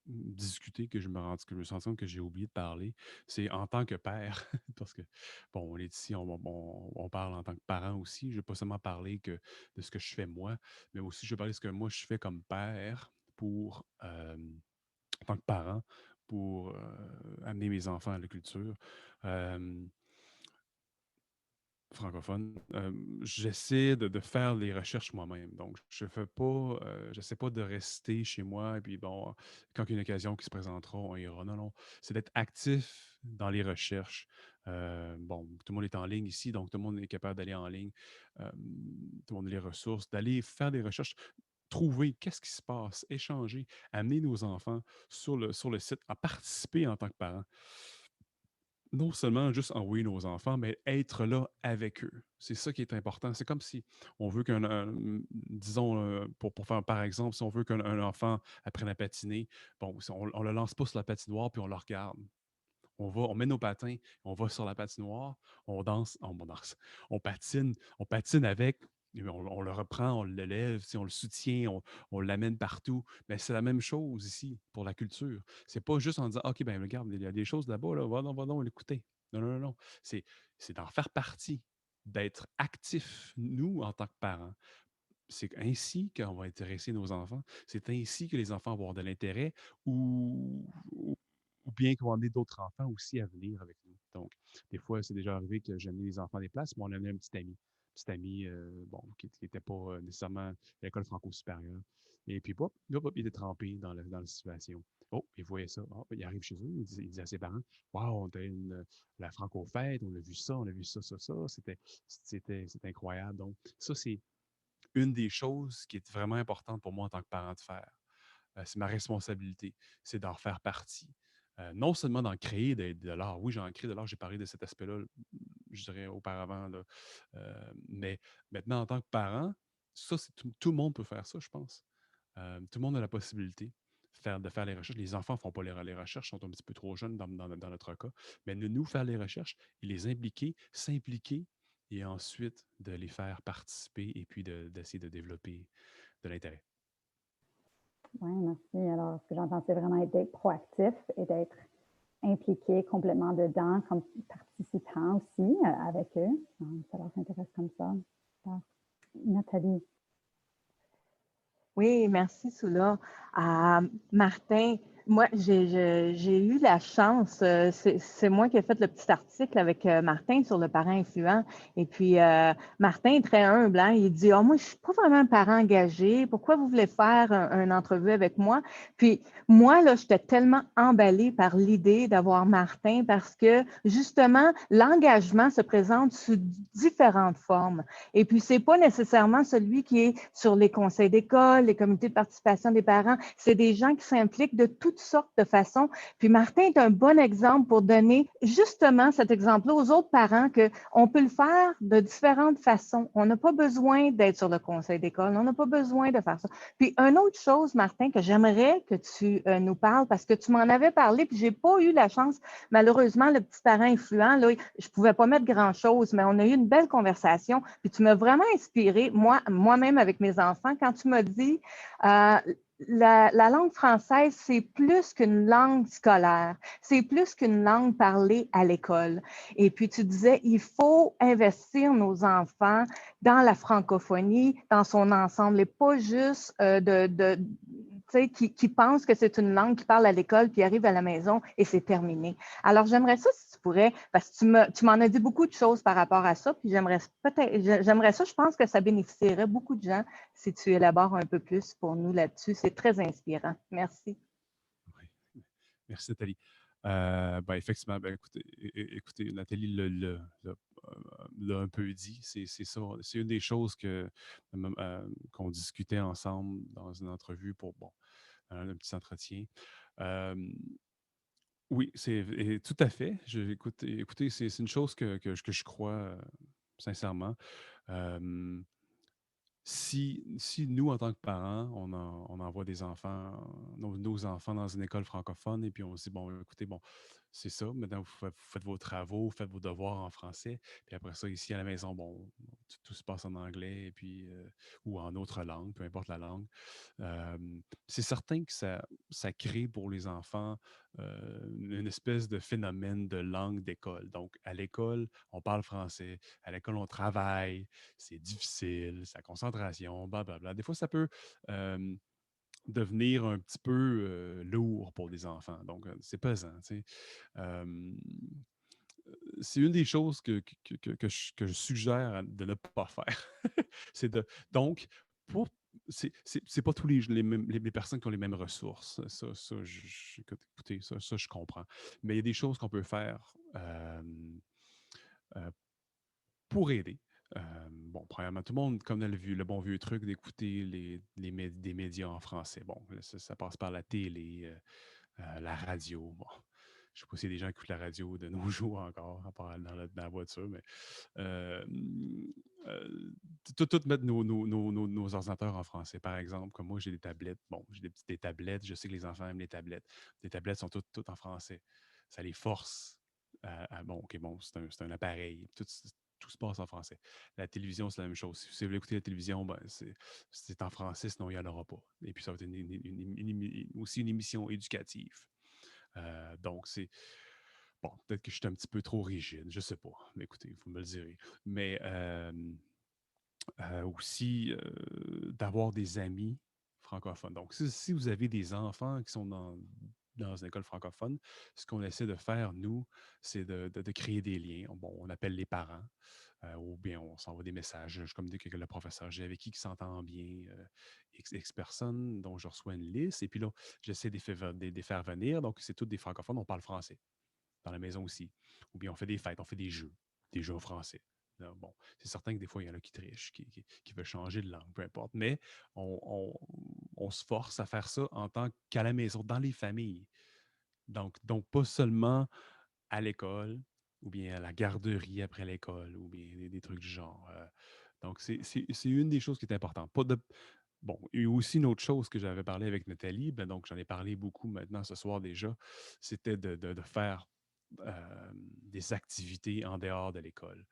discuter, que je me sens compte que j'ai oublié de parler, c'est en tant que père, parce que, bon, on est ici, on parle en tant que parent aussi. Je ne vais pas seulement parler de ce que je fais moi, mais aussi je vais parler de ce que moi je fais comme père en tant que parent, pour amener mes enfants à la culture. Francophone. J'essaie de faire les recherches moi-même. Donc, j'essaie pas de rester chez moi et puis bon, quand il y a une occasion qui se présentera, on ira. Non, non. C'est d'être actif dans les recherches. Bon, tout le monde est en ligne ici, donc tout le monde est capable d'aller en ligne. Tout le monde a les ressources, d'aller faire des recherches, trouver qu'est-ce qui se passe, échanger, amener nos enfants sur le site, à participer en tant que parents. Non seulement juste envoyer nos enfants, mais être là avec eux. C'est ça qui est important. C'est comme si on veut disons, pour faire par exemple, si on veut qu'un enfant apprenne à patiner, bon, on le lance pas sur la patinoire puis on le regarde. On met nos patins, on va sur la patinoire, on patine avec, on le reprend, on le lève, on le soutient, on l'amène partout. Mais c'est la même chose ici pour la culture. C'est pas juste en disant, OK, ben regarde, il y a des choses là-bas, là, va donc l'écouter. Non, non, non, non. C'est d'en faire partie, d'être actif, nous, en tant que parents. C'est ainsi qu'on va intéresser nos enfants. C'est ainsi que les enfants vont avoir de l'intérêt ou bien qu'on va amener d'autres enfants aussi à venir avec nous. Donc, des fois, c'est déjà arrivé que j'ai amené les enfants des places, mais on a amené un petit ami bon, qui n'était pas nécessairement à l'école franco-supérieure. Et puis, il était trempé dans la situation. Oh, il voyait ça. Oh, il arrive chez eux, il dit à ses parents, wow, on a la franco-fête, on a vu ça, ça. C'était incroyable. Donc, ça, c'est une des choses qui est vraiment importante pour moi en tant que parent de faire. C'est ma responsabilité, c'est d'en faire partie. Non seulement d'en créer de l'art. Oui, j'en crée de l'art, j'ai parlé de cet aspect-là, je dirais auparavant. Là. Mais maintenant, en tant que parent, ça, tout le monde peut faire ça, je pense. Tout le monde a la possibilité de faire les recherches. Les enfants ne font pas les recherches, sont un petit peu trop jeunes dans notre cas. Mais de nous faire les recherches et les impliquer, s'impliquer et ensuite de les faire participer et puis d'essayer de développer de l'intérêt. Oui, merci. Alors, ce que j'entends, c'est vraiment d'être proactif et d'être impliqués complètement dedans comme participants aussi avec eux. Ça leur intéresse comme ça. Alors, Nathalie. Oui, merci, Soula. Martin, moi, j'ai eu la chance, c'est moi qui ai fait le petit article avec Martin sur le parent influent. Et puis, Martin est très humble, hein, il dit, « Oh, moi, je ne suis pas vraiment un parent engagé. Pourquoi vous voulez faire une entrevue avec moi? » Puis, moi, là, j'étais tellement emballée par l'idée d'avoir Martin parce que, justement, l'engagement se présente sous différentes formes. Et puis, ce n'est pas nécessairement celui qui est sur les conseils d'école, les comités de participation des parents. C'est des gens qui s'impliquent de toutes sortes de façons. Puis, Martin est un bon exemple pour donner justement cet exemple-là aux autres parents qu'on peut le faire de différentes façons. On n'a pas besoin d'être sur le conseil d'école. On n'a pas besoin de faire ça. Puis, une autre chose, Martin, que j'aimerais que tu nous parles, parce que tu m'en avais parlé, puis je n'ai pas eu la chance. Malheureusement, le petit parent influent, là, je ne pouvais pas mettre grand-chose, mais on a eu une belle conversation. Puis tu m'as vraiment inspirée, moi-même avec mes enfants, quand tu m'as dit la langue française, c'est plus qu'une langue scolaire, c'est plus qu'une langue parlée à l'école. Et puis tu disais, il faut investir nos enfants dans la francophonie, dans son ensemble, et pas juste qui pensent que c'est une langue qui parle à l'école, puis arrive à la maison et c'est terminé. Alors, j'aimerais ça, si tu pourrais, parce que tu m'en as dit beaucoup de choses par rapport à ça, puis j'aimerais ça, je pense que ça bénéficierait beaucoup de gens si tu élabores un peu plus pour nous là-dessus. C'est très inspirant. Merci. Oui. Merci, Nathalie. Effectivement, écoutez, Nathalie l'a un peu dit. C'est ça. C'est une des choses qu'on discutait ensemble dans une entrevue pour un petit entretien. Oui, tout à fait. Écoutez, c'est une chose que je crois sincèrement. Si nous, en tant que parents, on envoie des enfants, nos enfants dans une école francophone, et puis on se dit, bon, écoutez, bon, c'est ça, maintenant vous faites vos travaux, vous faites vos devoirs en français, puis après ça, ici à la maison, bon, tout se passe en anglais, et puis, ou en autre langue, peu importe la langue. Euh, c'est certain que ça crée pour les enfants une espèce de phénomène de langue d'école. Donc, à l'école, on parle français, à l'école, on travaille, c'est difficile, sa concentration, blablabla. Des fois, ça peut devenir un petit peu lourd pour des enfants. Donc, c'est pesant. Tu sais. C'est une des choses que je suggère de ne pas faire. Donc, pour c'est pas tous les personnes qui ont les mêmes ressources. Écoutez, ça, je comprends. Mais il y a des choses qu'on peut faire euh, pour aider. Premièrement, tout le monde connaît le bon vieux truc d'écouter des médias en français. Bon, là, ça passe par la télé, la radio. Bon, je ne sais pas s'il y a des gens qui écoutent la radio de nos jours encore, à part dans la voiture, mais euh, tout mettre nos ordinateurs en français. Par exemple, comme moi, j'ai des tablettes. Bon, j'ai des tablettes. Je sais que les enfants aiment les tablettes. Les tablettes sont toutes en français. Ça les force c'est un appareil. Tout se passe en français. La télévision, c'est la même chose. Si vous voulez écouter la télévision, c'est en français, sinon il n'y en aura pas. Et puis, ça va être aussi une émission éducative. Donc, c'est. Bon, peut-être que je suis un petit peu trop rigide, je ne sais pas. Mais écoutez, vous me le direz. Mais aussi, d'avoir des amis francophones. Donc, si vous avez des enfants qui sont dans une école francophone, ce qu'on essaie de faire, nous, c'est de créer des liens. Bon, on appelle les parents, ou bien on s'envoie des messages. Je communique avec le professeur. J'ai avec qui s'entend bien, X personnes dont je reçois une liste. Et puis là, j'essaie de les faire venir. Donc, c'est tous des francophones. On parle français dans la maison aussi. Ou bien on fait des fêtes, on fait des jeux en français. Là, bon, c'est certain que des fois, il y en a qui trichent, qui veulent changer de langue, peu importe. Mais on se force à faire ça en tant qu'à la maison, dans les familles. Donc pas seulement à l'école, ou bien à la garderie après l'école, ou bien des trucs du genre. Donc, c'est une des choses qui est importante. Bon, il y a aussi une autre chose que j'avais parlé avec Nathalie, donc j'en ai parlé beaucoup maintenant ce soir déjà, c'était de faire des activités en dehors de l'école,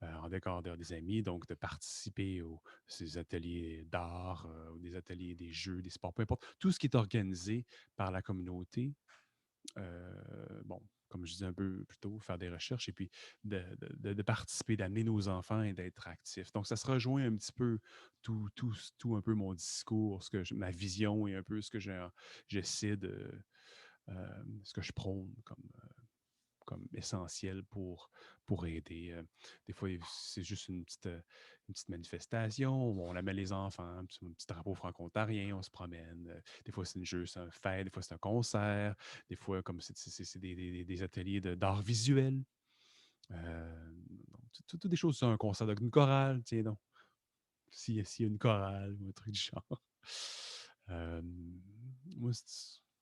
en dehors des amis, donc de participer ces ateliers d'art, ou des ateliers, des jeux, des sports, peu importe, tout ce qui est organisé par la communauté bon, comme je disais un peu plus tôt, faire des recherches et puis de participer, d'amener nos enfants et d'être actifs. Donc, ça se rejoint un petit peu tout un peu mon discours, ma vision et un peu ce que j'essaie ce que je prône comme essentiel pour aider. Des fois, c'est juste une petite manifestation où on amène les enfants, un petit drapeau franco-ontarien, on se promène. Des fois, c'est une jeu, c'est un fête, des fois, c'est un concert. Des fois, comme c'est des ateliers d'art visuel. Donc, toutes des choses, c'est un concert d'une chorale, tiens donc. S'il y a une chorale ou un truc du genre. Euh, moi,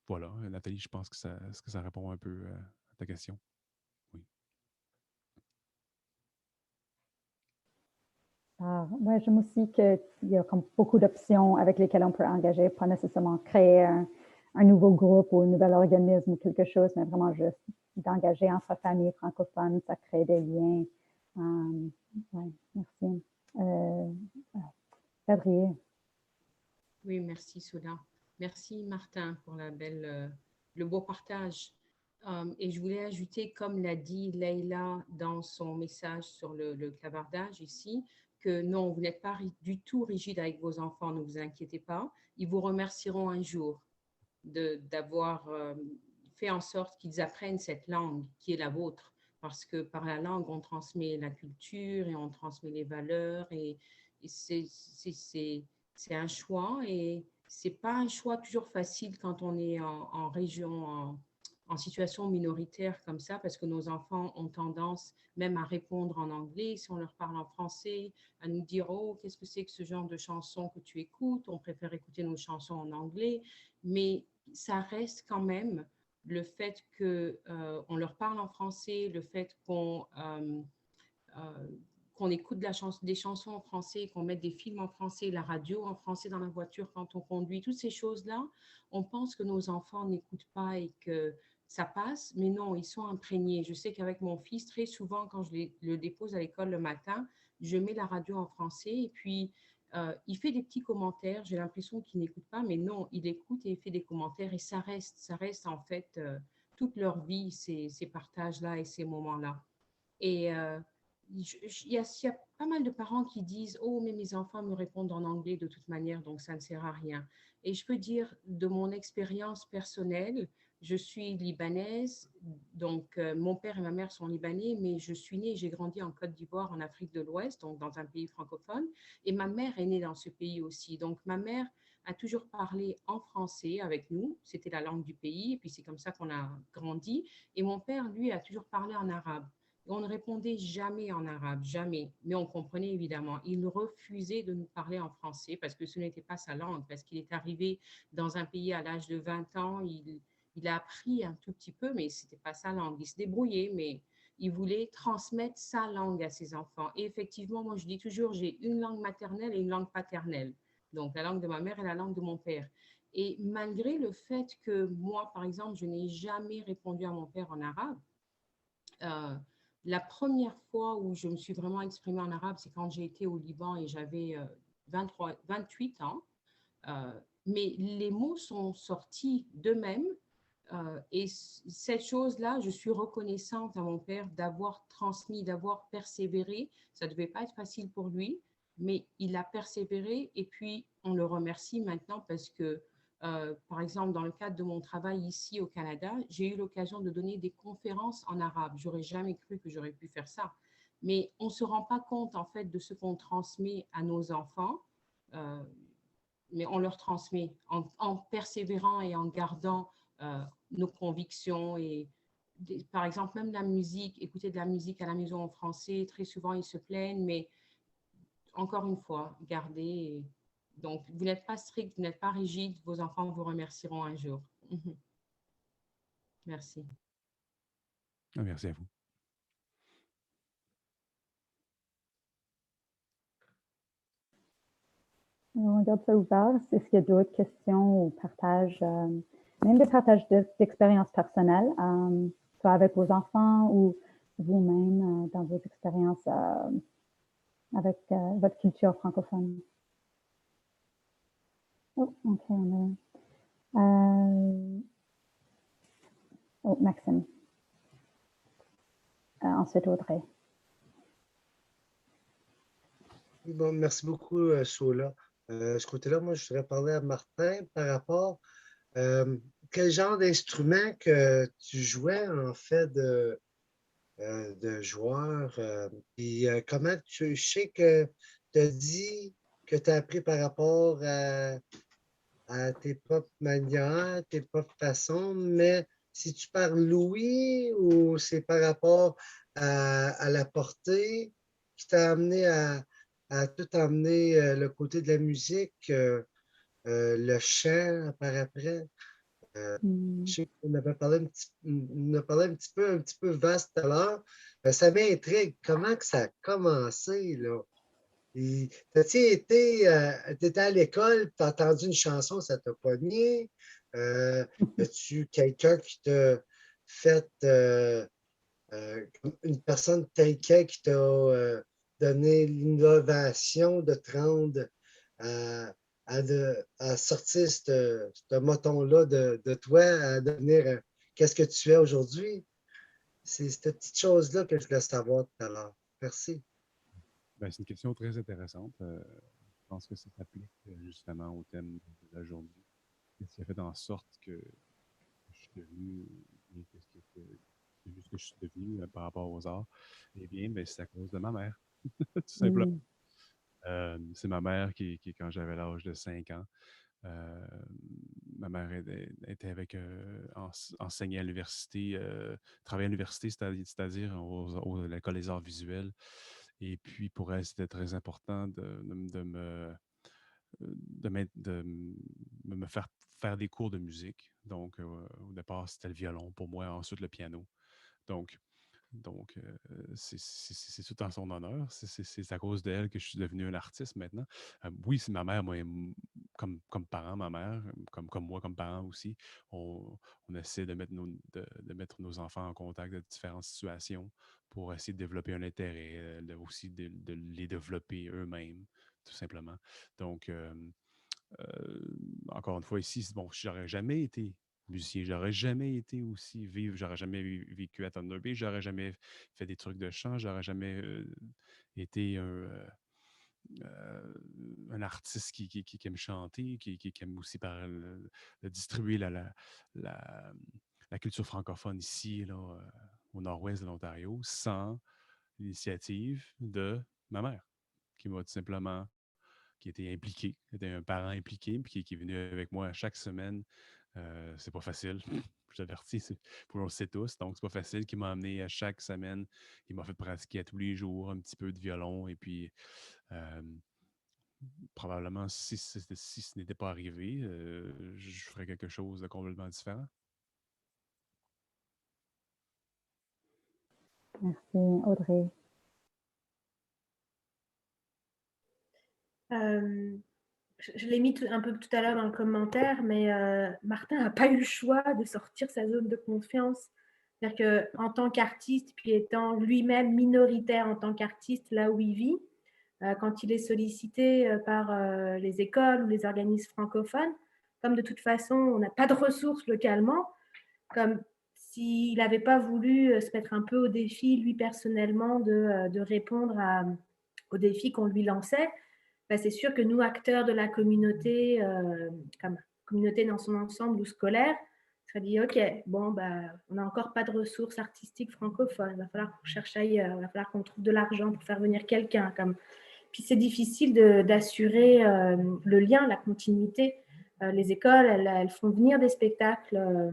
voilà, Nathalie, je pense que est-ce que ça répond un peu à ta question? Oui. Ouais, j'aime aussi qu'il y a comme beaucoup d'options avec lesquelles on peut engager, pas nécessairement créer un nouveau groupe ou un nouvel organisme ou quelque chose, mais vraiment juste d'engager entre familles francophones, ça crée des liens. Ouais, merci. Adrien. Oui, merci Sola. Merci Martin pour le beau partage. Et je voulais ajouter, comme l'a dit Leïla dans son message sur le clavardage ici, que non, vous n'êtes pas du tout rigide avec vos enfants, ne vous inquiétez pas. Ils vous remercieront un jour d'avoir fait en sorte qu'ils apprennent cette langue qui est la vôtre. Parce que par la langue, on transmet la culture et on transmet les valeurs et c'est un choix et c'est pas un choix toujours facile quand on est en région, en situation minoritaire comme ça, parce que nos enfants ont tendance même à répondre en anglais si on leur parle en français, à nous dire « Oh, qu'est-ce que c'est que ce genre de chanson que tu écoutes? On préfère écouter nos chansons en anglais. » Mais ça reste quand même le fait qu'on leur parle en français, le fait qu'on écoute des chansons en français, qu'on mette des films en français, la radio en français dans la voiture quand on conduit, toutes ces choses-là, on pense que nos enfants n'écoutent pas et que ça passe, mais non, ils sont imprégnés. Je sais qu'avec mon fils, très souvent, quand le dépose à l'école le matin, je mets la radio en français et puis il fait des petits commentaires. J'ai l'impression qu'il n'écoute pas, mais non, il écoute et il fait des commentaires et ça reste en fait toute leur vie, ces partages-là et ces moments-là. Et il y a pas mal de parents qui disent « Oh, mais mes enfants me répondent en anglais de toute manière, donc ça ne sert à rien. » Et je peux dire de mon expérience personnelle, je suis libanaise, donc mon père et ma mère sont libanais, mais je suis née et j'ai grandi en Côte d'Ivoire, en Afrique de l'Ouest, donc dans un pays francophone, et ma mère est née dans ce pays aussi. Donc ma mère a toujours parlé en français avec nous, c'était la langue du pays, et puis c'est comme ça qu'on a grandi. Et mon père, lui, a toujours parlé en arabe. On ne répondait jamais en arabe, jamais, mais on comprenait évidemment. Il refusait de nous parler en français parce que ce n'était pas sa langue, parce qu'il est arrivé dans un pays à l'âge de 20 ans, il a appris un tout petit peu, mais ce n'était pas sa langue. Il se débrouillait, mais il voulait transmettre sa langue à ses enfants. Et effectivement, moi je dis toujours, j'ai une langue maternelle et une langue paternelle. Donc la langue de ma mère et la langue de mon père. Et malgré le fait que moi, par exemple, je n'ai jamais répondu à mon père en arabe, la première fois où je me suis vraiment exprimée en arabe, c'est quand j'ai été au Liban et j'avais 28 ans. Mais les mots sont sortis d'eux-mêmes. Et cette chose-là, je suis reconnaissante à mon père d'avoir transmis, d'avoir persévéré. Ça ne devait pas être facile pour lui, mais il a persévéré et puis on le remercie maintenant parce que, par exemple, dans le cadre de mon travail ici au Canada, j'ai eu l'occasion de donner des conférences en arabe. J'aurais jamais cru que j'aurais pu faire ça. Mais on ne se rend pas compte, en fait, de ce qu'on transmet à nos enfants. Mais on leur transmet en persévérant et en gardant nos convictions et par exemple même la musique, écouter de la musique à la maison en français, très souvent ils se plaignent, mais encore une fois, gardez. Donc, vous n'êtes pas strict, vous n'êtes pas rigide, vos enfants vous remercieront un jour. Merci. Merci à vous. On garde ça ouvert. Est-ce qu'il y a d'autres questions ou partages, même des partages d'expériences personnelles, soit avec vos enfants ou vous-même dans vos expériences avec votre culture francophone? Oh, OK. Oh, Maxime. Ensuite, Audrey. Bon, merci beaucoup, Sola. Ce côté-là, moi, je voudrais parler à Martin par rapport quel genre d'instrument que tu jouais en fait de joueur. Puis comment je sais que tu as dit que tu as appris par rapport à tes propres manières, tes propres façons, mais si tu parles Louis ou c'est par rapport à la portée qui t'a amené à tout emmener le côté de la musique, le chant par après. Je sais qu'on avait parlé on a parlé un petit peu vaste tout à l'heure. Ça m'intrigue. Comment que ça a commencé, là? T'as-tu été, t'étais à l'école, t'as entendu une chanson, ça t'a pogné? As-tu quelqu'un qui t'a fait, une personne quelqu'un qui t'a donné l'innovation de te rendre à, à sortir ce moton-là de toi, à devenir qu'est-ce que tu es aujourd'hui? C'est cette petite chose-là que je voulais savoir tout à l'heure. Merci. Ben, c'est une question très intéressante. Je pense que ça s'applique justement au thème de la journée. Qu'est-ce qui a fait en sorte que je suis devenu, c'est juste que je suis devenu par rapport aux arts? Eh bien, ben, c'est à cause de ma mère, tout simplement. C'est ma mère qui, quand j'avais l'âge de 5 ans, ma mère était avec, enseignait à l'université, travaillait à l'université, c'est-à-dire à l'école des arts visuels. Et puis, pour elle, c'était très important de me faire des cours de musique. Donc, au départ, c'était le violon pour moi, ensuite le piano. Donc, c'est tout en son honneur. C'est à cause d'elle que je suis devenu un artiste maintenant. Oui, c'est ma mère, moi, comme parent, ma mère, comme moi, comme parent aussi, on essaie de mettre nos enfants en contact de différentes situations pour essayer de développer un intérêt, aussi de les développer eux-mêmes, tout simplement. Donc, encore une fois, ici, bon, j'aurais jamais été musicien, j'aurais jamais été aussi vivre, j'aurais jamais vécu à Thunder Bay, j'aurais jamais fait des trucs de chant, j'aurais jamais été un artiste qui aime chanter, qui aime aussi distribuer la, la culture francophone ici, là, au nord-ouest de l'Ontario, sans l'initiative de ma mère, qui m'a tout simplement qui était impliqué, qui était un parent impliqué, puis qui est venu avec moi chaque semaine. C'est pas facile. Je t'avertis, on le sait tous, donc c'est pas facile. Qui m'a amené à chaque semaine, il m'a fait pratiquer à tous les jours un petit peu de violon. Et puis, probablement, si ce n'était pas arrivé, je ferais quelque chose de complètement différent. Merci, Audrey. Je l'ai mis un peu tout à l'heure dans le commentaire, mais Martin n'a pas eu le choix de sortir sa zone de confiance. C'est-à-dire qu'en tant qu'artiste, puis étant lui-même minoritaire en tant qu'artiste là où il vit, quand il est sollicité par les écoles ou les organismes francophones, comme de toute façon, on n'a pas de ressources localement, comme s'il n'avait pas voulu se mettre un peu au défi, lui personnellement, de répondre aux défis qu'on lui lançait, ben, c'est sûr que nous, acteurs de la communauté, comme communauté dans son ensemble ou scolaire, on serait dit, OK, bon, ben, on n'a encore pas de ressources artistiques francophones, il va falloir qu'on cherche ailleurs, il va falloir qu'on trouve de l'argent pour faire venir quelqu'un. Puis c'est difficile d'assurer le lien, la continuité. Les écoles, elles font venir des spectacles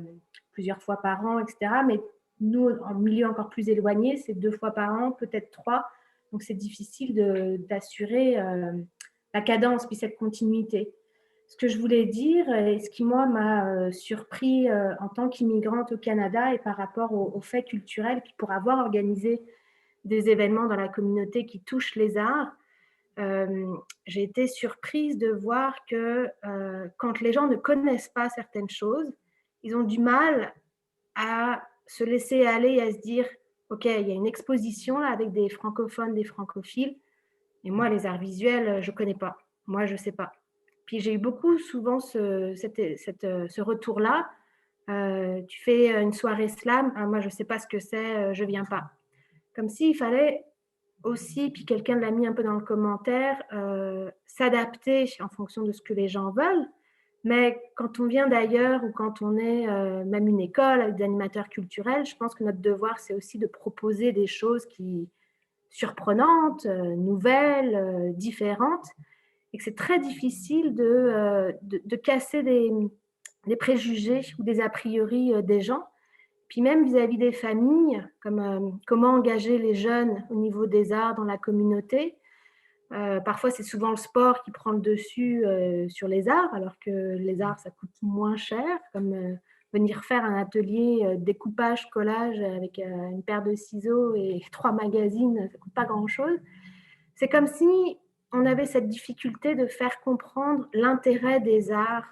plusieurs fois par an, etc. Mais nous, en milieu encore plus éloigné, c'est 2 fois par an, peut-être 3. Donc c'est difficile d'assurer la cadence, puis cette continuité. Ce que je voulais dire, et ce qui, moi, m'a surpris en tant qu'immigrante au Canada et par rapport aux faits culturels, puis pour avoir organisé des événements dans la communauté qui touchent les arts, j'ai été surprise de voir que quand les gens ne connaissent pas certaines choses, ils ont du mal à se laisser aller et à se dire « Ok, il y a une exposition là avec des francophones, des francophiles, et moi, les arts visuels, je ne connais pas. Moi, je ne sais pas. » Puis j'ai eu beaucoup souvent ce retour-là. Tu fais une soirée slam, moi je ne sais pas ce que c'est, je ne viens pas. Comme s'il fallait aussi, puis quelqu'un l'a mis un peu dans le commentaire, s'adapter en fonction de ce que les gens veulent. Mais quand on vient d'ailleurs ou quand on est même une école avec des animateurs culturels, je pense que notre devoir, c'est aussi de proposer des choses qui surprenantes, nouvelles, différentes, et que c'est très difficile de casser des préjugés ou des a priori des gens. Puis même vis-à-vis des familles, comme comment engager les jeunes au niveau des arts dans la communauté. Parfois, c'est souvent le sport qui prend le dessus sur les arts, alors que les arts, ça coûte moins cher, comme venir faire un atelier découpage, collage avec une paire de ciseaux et 3 magazines, ça ne coûte pas grand-chose. C'est comme si on avait cette difficulté de faire comprendre l'intérêt des arts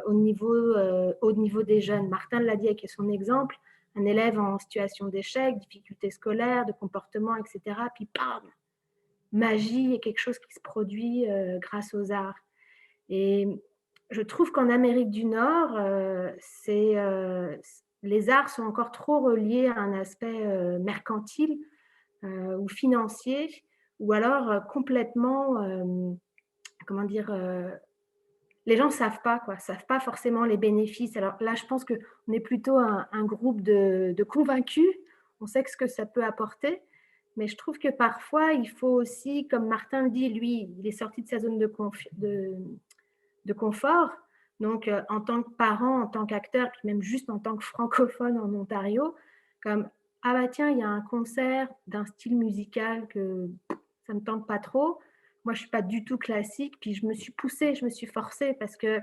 au niveau des jeunes. Martin l'a dit avec son exemple, un élève en situation d'échec, difficulté scolaire, de comportement, etc. Puis bam, magie et quelque chose qui se produit grâce aux arts. Et je trouve qu'en Amérique du Nord, les arts sont encore trop reliés à un aspect mercantile ou financier, ou alors complètement, comment dire, les gens ne savent pas, savent pas forcément les bénéfices. Alors là, je pense qu'on est plutôt un groupe de convaincus. On sait ce que ça peut apporter. Mais je trouve que parfois, il faut aussi, comme Martin le dit, lui, il est sorti de sa zone de confort. Donc, en tant que parent, en tant qu'acteur, puis même juste en tant que francophone en Ontario, comme « Ah bah tiens, il y a un concert d'un style musical que ça ne me tente pas trop. » Moi, je ne suis pas du tout classique. Puis je me suis poussée, je me suis forcée parce que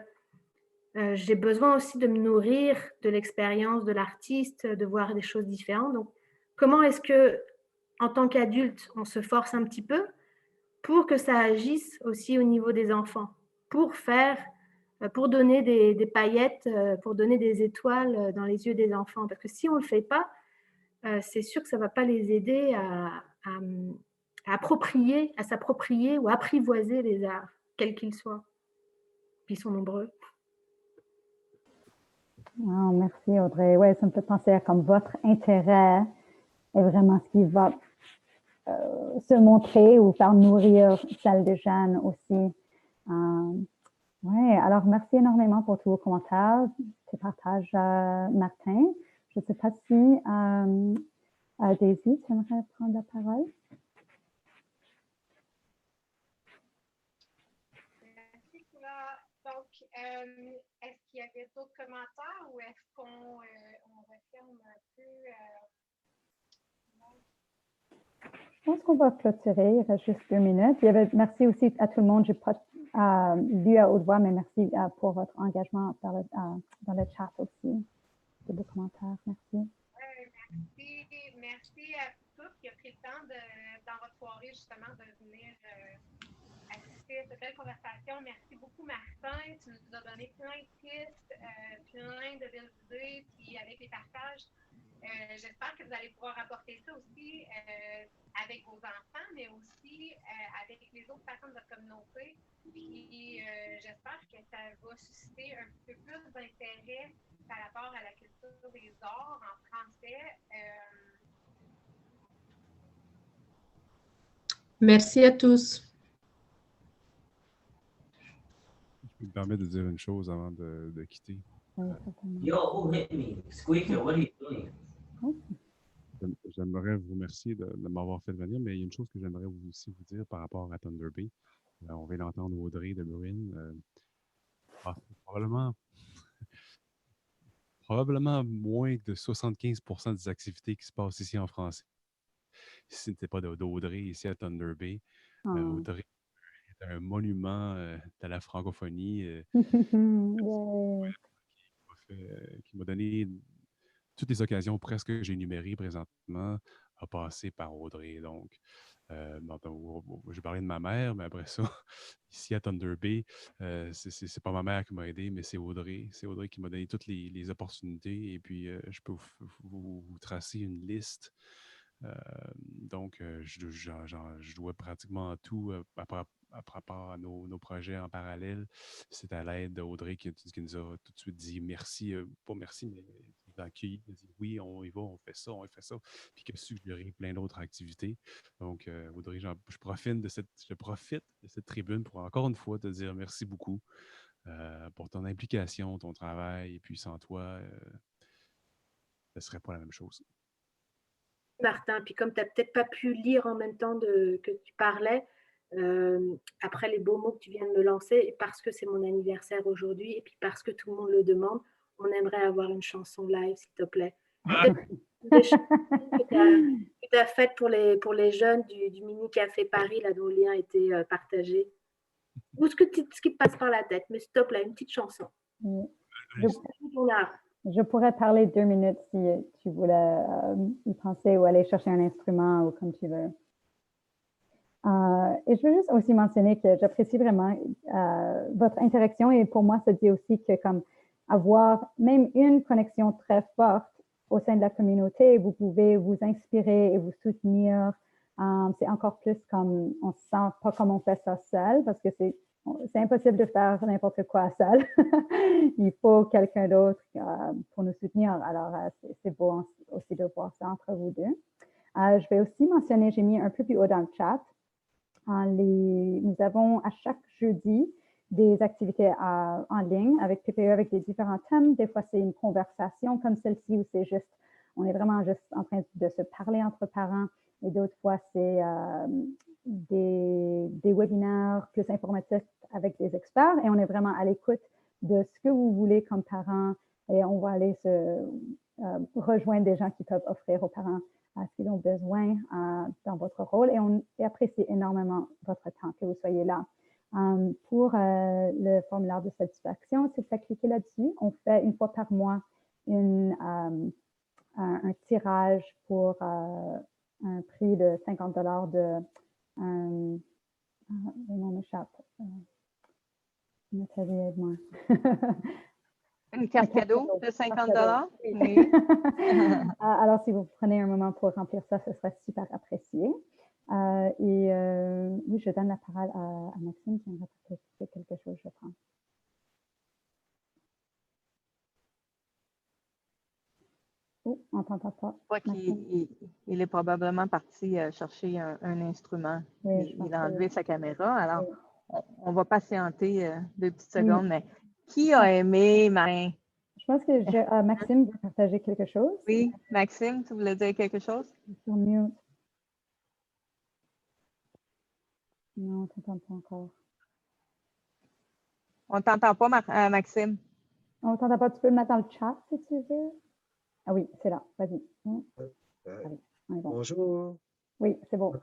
j'ai besoin aussi de me nourrir de l'expérience de l'artiste, de voir des choses différentes. Donc, comment est-ce que, en tant qu'adulte, on se force un petit peu pour que ça agisse aussi au niveau des enfants, pour donner des paillettes, pour donner des étoiles dans les yeux des enfants. Parce que si on ne le fait pas, c'est sûr que ça ne va pas les aider à s'approprier ou apprivoiser les arts, quels qu'ils soient. Puis ils sont nombreux. Oh, merci Audrey. Oui, ça me fait penser à comme votre intérêt est vraiment ce qui va se montrer ou faire nourrir celle des jeunes aussi. Oui, alors merci énormément pour tous vos commentaires, tes partages, Martin. Je ne sais pas si Daisy, tu aimerais prendre la parole? Merci, Sula. Donc, est-ce qu'il y avait d'autres commentaires ou est-ce qu'on referme un peu? Je pense qu'on va clôturer. Il reste juste 2 minutes. Merci aussi à tout le monde. Je n'ai pas lu à haute voix, mais merci pour votre engagement dans le chat aussi. De beaux commentaires. Merci. Merci à tous qui ont pris le temps dans votre soirée justement de venir assister à cette belle conversation. Merci beaucoup Martin. Tu nous as donné plein de pistes, plein de belles idées, puis avec les partages. J'espère que vous allez pouvoir apporter ça aussi avec vos enfants, mais aussi avec les autres personnes de votre communauté. Puis j'espère que ça va susciter un peu plus d'intérêt par rapport à la culture des arts en français. Merci à tous. Je me permets de dire une chose avant de quitter. Yo, who hit me? Squeaker, what are you doing? J'aimerais vous remercier de m'avoir fait venir, mais il y a une chose que j'aimerais aussi vous dire par rapport à Thunder Bay. On vient d'entendre Audrey de Bruin. Probablement moins de 75% des activités qui se passent ici en français. Si ce n'était pas d'Audrey ici à Thunder Bay, Audrey est un monument de la francophonie qui m'a donné toutes les occasions presque que j'ai énumérées présentement à passer par Audrey. Donc, j'ai parlé de ma mère, mais après ça, ici à Thunder Bay, c'est pas ma mère qui m'a aidé, mais c'est Audrey. C'est Audrey qui m'a donné toutes les opportunités. Et puis, je peux vous tracer une liste. Donc, je dois pratiquement tout par rapport à nos projets en parallèle. C'est à l'aide d'Audrey qui nous a tout de suite dit merci, pas merci, mais qui nous a accueillis, qui nous a dit oui, on y va, on fait ça, puis qui a suggéré plein d'autres activités. Donc, Audrey, je profite de cette tribune pour encore une fois te dire merci beaucoup pour ton implication, ton travail, et puis sans toi, ce ne serait pas la même chose. Martin, puis comme tu n'as peut-être pas pu lire en même temps que tu parlais, après les beaux mots que tu viens de me lancer, et parce que c'est mon anniversaire aujourd'hui, et puis parce que tout le monde le demande, on aimerait avoir une chanson live, s'il te plaît. Des chansons que tu as faites pour les jeunes du mini-café Paris, là, dont le lien a été partagé. Ou ce qui te passe par la tête, mais s'il te plaît, une petite chanson. Je pourrais parler 2 minutes si tu voulais y penser ou aller chercher un instrument ou comme tu veux. Et je veux juste aussi mentionner que j'apprécie vraiment votre interaction et pour moi, ça dit aussi que comme avoir même une connexion très forte au sein de la communauté, vous pouvez vous inspirer et vous soutenir. C'est encore plus comme, on se sent pas comme on fait ça seul parce que c'est impossible de faire n'importe quoi seul. Il faut quelqu'un d'autre pour nous soutenir. Alors, c'est beau aussi de voir ça entre vous deux. Je vais aussi mentionner, j'ai mis un peu plus haut dans le chat, nous avons à chaque jeudi des activités en ligne avec PPE avec des différents thèmes. Des fois, c'est une conversation comme celle-ci où c'est juste, on est vraiment juste en train de se parler entre parents. Et d'autres fois, c'est des webinaires plus informatifs avec des experts et on est vraiment à l'écoute de ce que vous voulez comme parents et on va aller rejoindre des gens qui peuvent offrir aux parents ce qu'ils ont besoin dans votre rôle et on apprécie énormément votre temps, que vous soyez là. Pour le formulaire de satisfaction, si vous faites cliquer là-dessus, on fait une fois par mois un tirage pour un prix de 50 $ de... le nom m'échappe. Nathalie, aide-moi. Une carte cadeau de 50 $? Oui. Alors, si vous prenez un moment pour remplir ça, ce serait super apprécié. Oui, je donne la parole à Maxime qui aimerait peut-être quelque chose, je pense. Oh, on t'entend pas. Je crois qu'il est probablement parti chercher un instrument. Oui, il a enlevé sa caméra. Alors, oui. on va patienter 2 petites secondes. Mais qui a aimé Marin? Je pense que Maxime veut partager quelque chose. Oui, Maxime, tu voulais dire quelque chose? Sur mute. Non, on ne t'entend pas encore. On ne t'entend pas, Maxime. On ne t'entend pas. Tu peux le mettre dans le chat si tu veux. Ah oui, c'est là. Vas-y. Bon. Bonjour. Oui, c'est bon.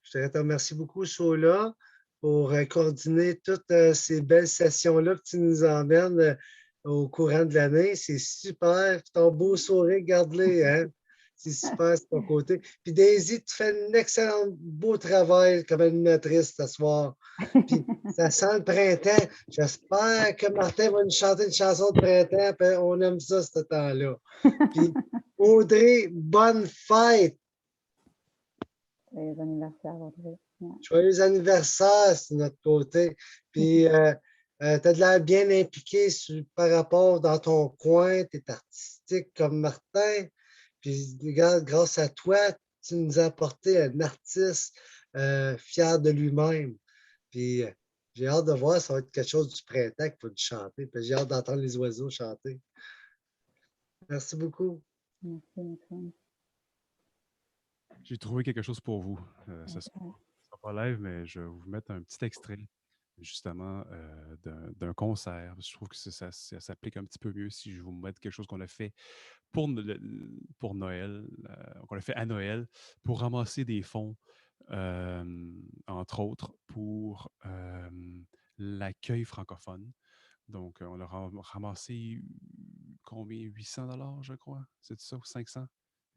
Je te remercie beaucoup, Sola, pour coordonner toutes ces belles sessions-là que tu nous emmènes au courant de l'année. C'est super. Ton beau sourire, garde-les. Hein? C'est super, c'est ton côté. Puis Daisy, tu fais un excellent beau travail comme animatrice ce soir. Puis ça sent le printemps. J'espère que Martin va nous chanter une chanson de printemps. Puis on aime ça, ce temps-là. Puis Audrey, bonne fête! Joyeux anniversaire, Audrey. Yeah. Joyeux anniversaire, c'est notre côté. Puis, tu as de l'air bien impliqué par rapport dans ton coin, tu es artistique comme Martin. Puis, regarde, grâce à toi, tu nous as apporté un artiste fier de lui-même. Puis, j'ai hâte de voir, ça va être quelque chose du printemps qu'il faut nous chanter. Puis, j'ai hâte d'entendre les oiseaux chanter. Merci beaucoup. Merci, Antoine. J'ai trouvé quelque chose pour vous. Ça ne sera pas live, mais je vais vous mettre un petit extrait, justement, d'un concert. Je trouve que ça s'applique un petit peu mieux si je vous mets quelque chose qu'on a fait pour Noël, qu'on a fait à Noël, pour ramasser des fonds, entre autres, pour l'accueil francophone. Donc, on a ramassé combien? 800 $, je crois. C'est ça? 500?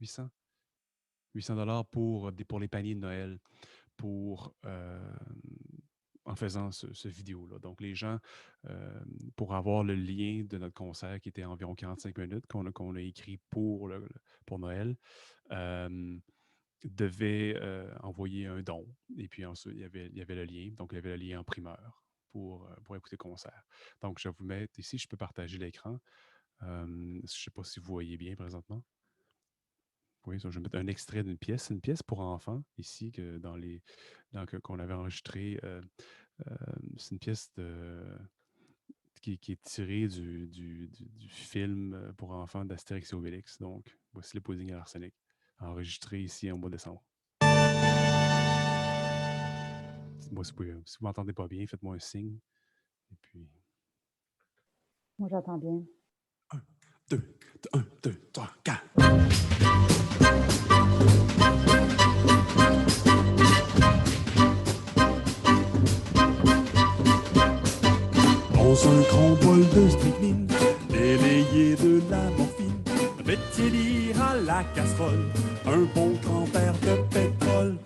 800? 800 $ pour les paniers de Noël, en faisant ce vidéo-là. Donc, les gens, pour avoir le lien de notre concert qui était environ 45 minutes, qu'on a écrit pour Noël, devait envoyer un don. Et puis ensuite, il y avait le lien. Donc, il y avait le lien en primeur pour écouter le concert. Donc, je vais vous mettre ici, je peux partager l'écran. Je ne sais pas si vous voyez bien présentement. Oui, je vais mettre un extrait d'une pièce. C'est une pièce pour enfants, ici, qu'on avait enregistrée. C'est une pièce qui est tirée du film pour enfants d'Astérix et Obélix. Donc, voici le pudding à l'arsenic, enregistré ici au mois de décembre. Moi, si vous ne m'entendez pas bien, faites-moi un signe. Et puis... Moi, j'entends bien. 1, 2, 3, 4. Dans un grand bol de strychnine, délayé de la morphine, mettez lire à la casserole un bon grand verre de pétrole.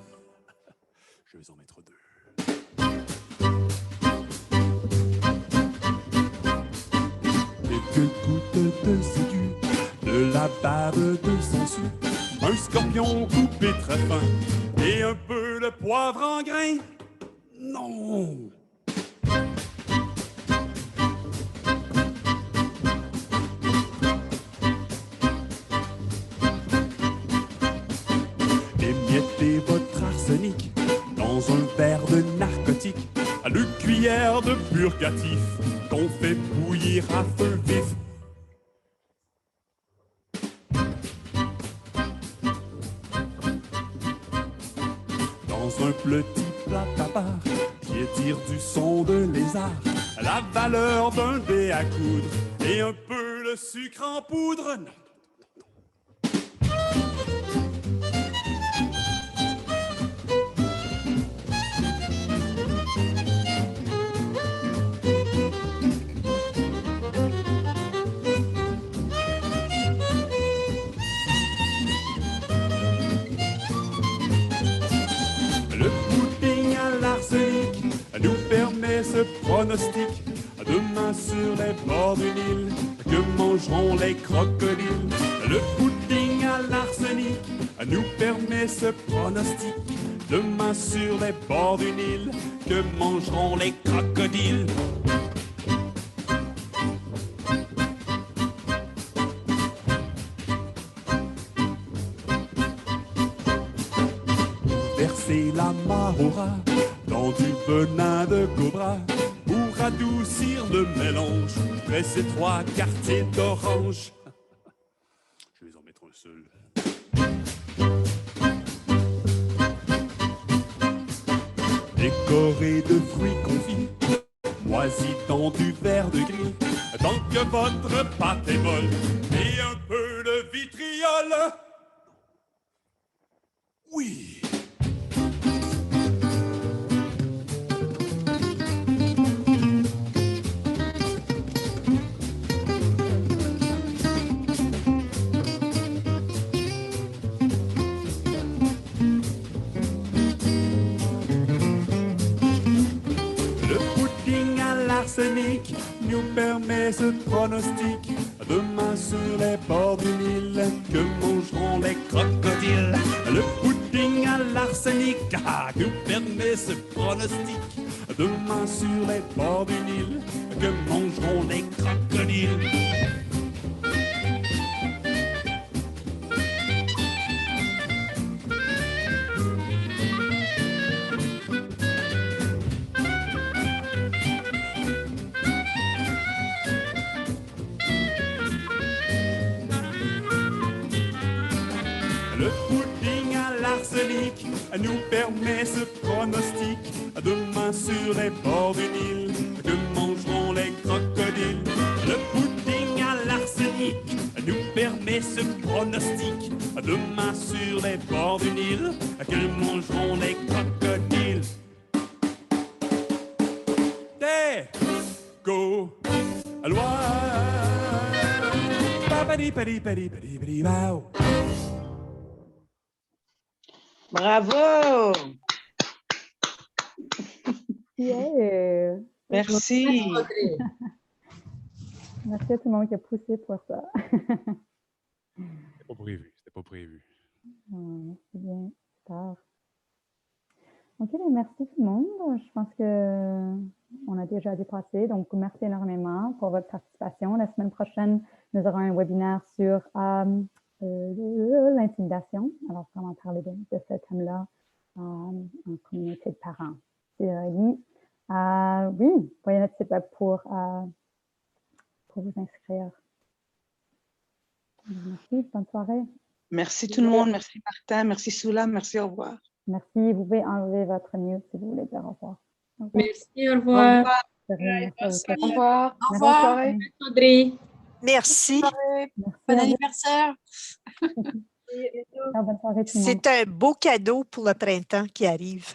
Je vais en mettre 2. Quelques gouttes de sédu, de la bave de sangsue, un scorpion coupé très fin et un peu de poivre en grain. Non! Émiettez votre arsenic dans un verre de narcotique, à une cuillère de purgatif qu'on fait bouillir à feu vif. Dans un petit plat à part, piétir du son de lézard, la valeur d'un dé à coudre et un peu de sucre en poudre. Non. Nous permet ce pronostic. Demain sur les bords du Nil, que mangeront les crocodiles? Le pudding à l'arsenic nous permet ce pronostic. Demain sur les bords du Nil, que mangeront les crocodiles? Verser la marora dans du venin de cobra pour adoucir le mélange. Presser 3 quartiers d'orange. Je vais en mettre un seul. Décoré de fruits confits, moisis dans du verre de gris, tant que votre pâte est molle et un peu de vitriol. Oui. Nous permet ce pronostic. Demain sur les bords du Nil, que mangeront les crocodiles? Le pudding à l'arsenic nous permet ce pronostic. Demain sur les bords du Nil, que mangeront les crocodiles? Le pudding à l'arsenic nous permet ce pronostic. Demain sur les bords du Nil, que mangeront les crocodiles? Le pudding à l'arsenic nous permet ce pronostic. Demain sur les bords du Nil, que mangeront les crocodiles? Des go loin. Bravo! Yeah! Merci. Merci à tout le monde qui a poussé pour ça. C'était pas prévu. C'était pas prévu. C'est bien. Super. OK, merci tout le monde. Je pense qu'on a déjà dépassé. Donc, merci énormément pour votre participation. La semaine prochaine, nous aurons un webinaire sur l'intimidation. Alors, comment parler de ce thème-là en communauté de parents. Oui, voyez notre site web pour vous inscrire. Merci, bonne soirée. Merci tout le monde. Merci Martin. Merci Soula. Merci, au revoir. Merci. Vous pouvez enlever votre mute si vous voulez dire au revoir. Au revoir. Merci, au revoir. De rien, merci à vous. Au revoir. Au Bonne revoir. soirée. Audrey. Merci. Merci Bon à vous. anniversaire. Bonne soirée tout le monde. C'est un beau cadeau pour le printemps qui arrive.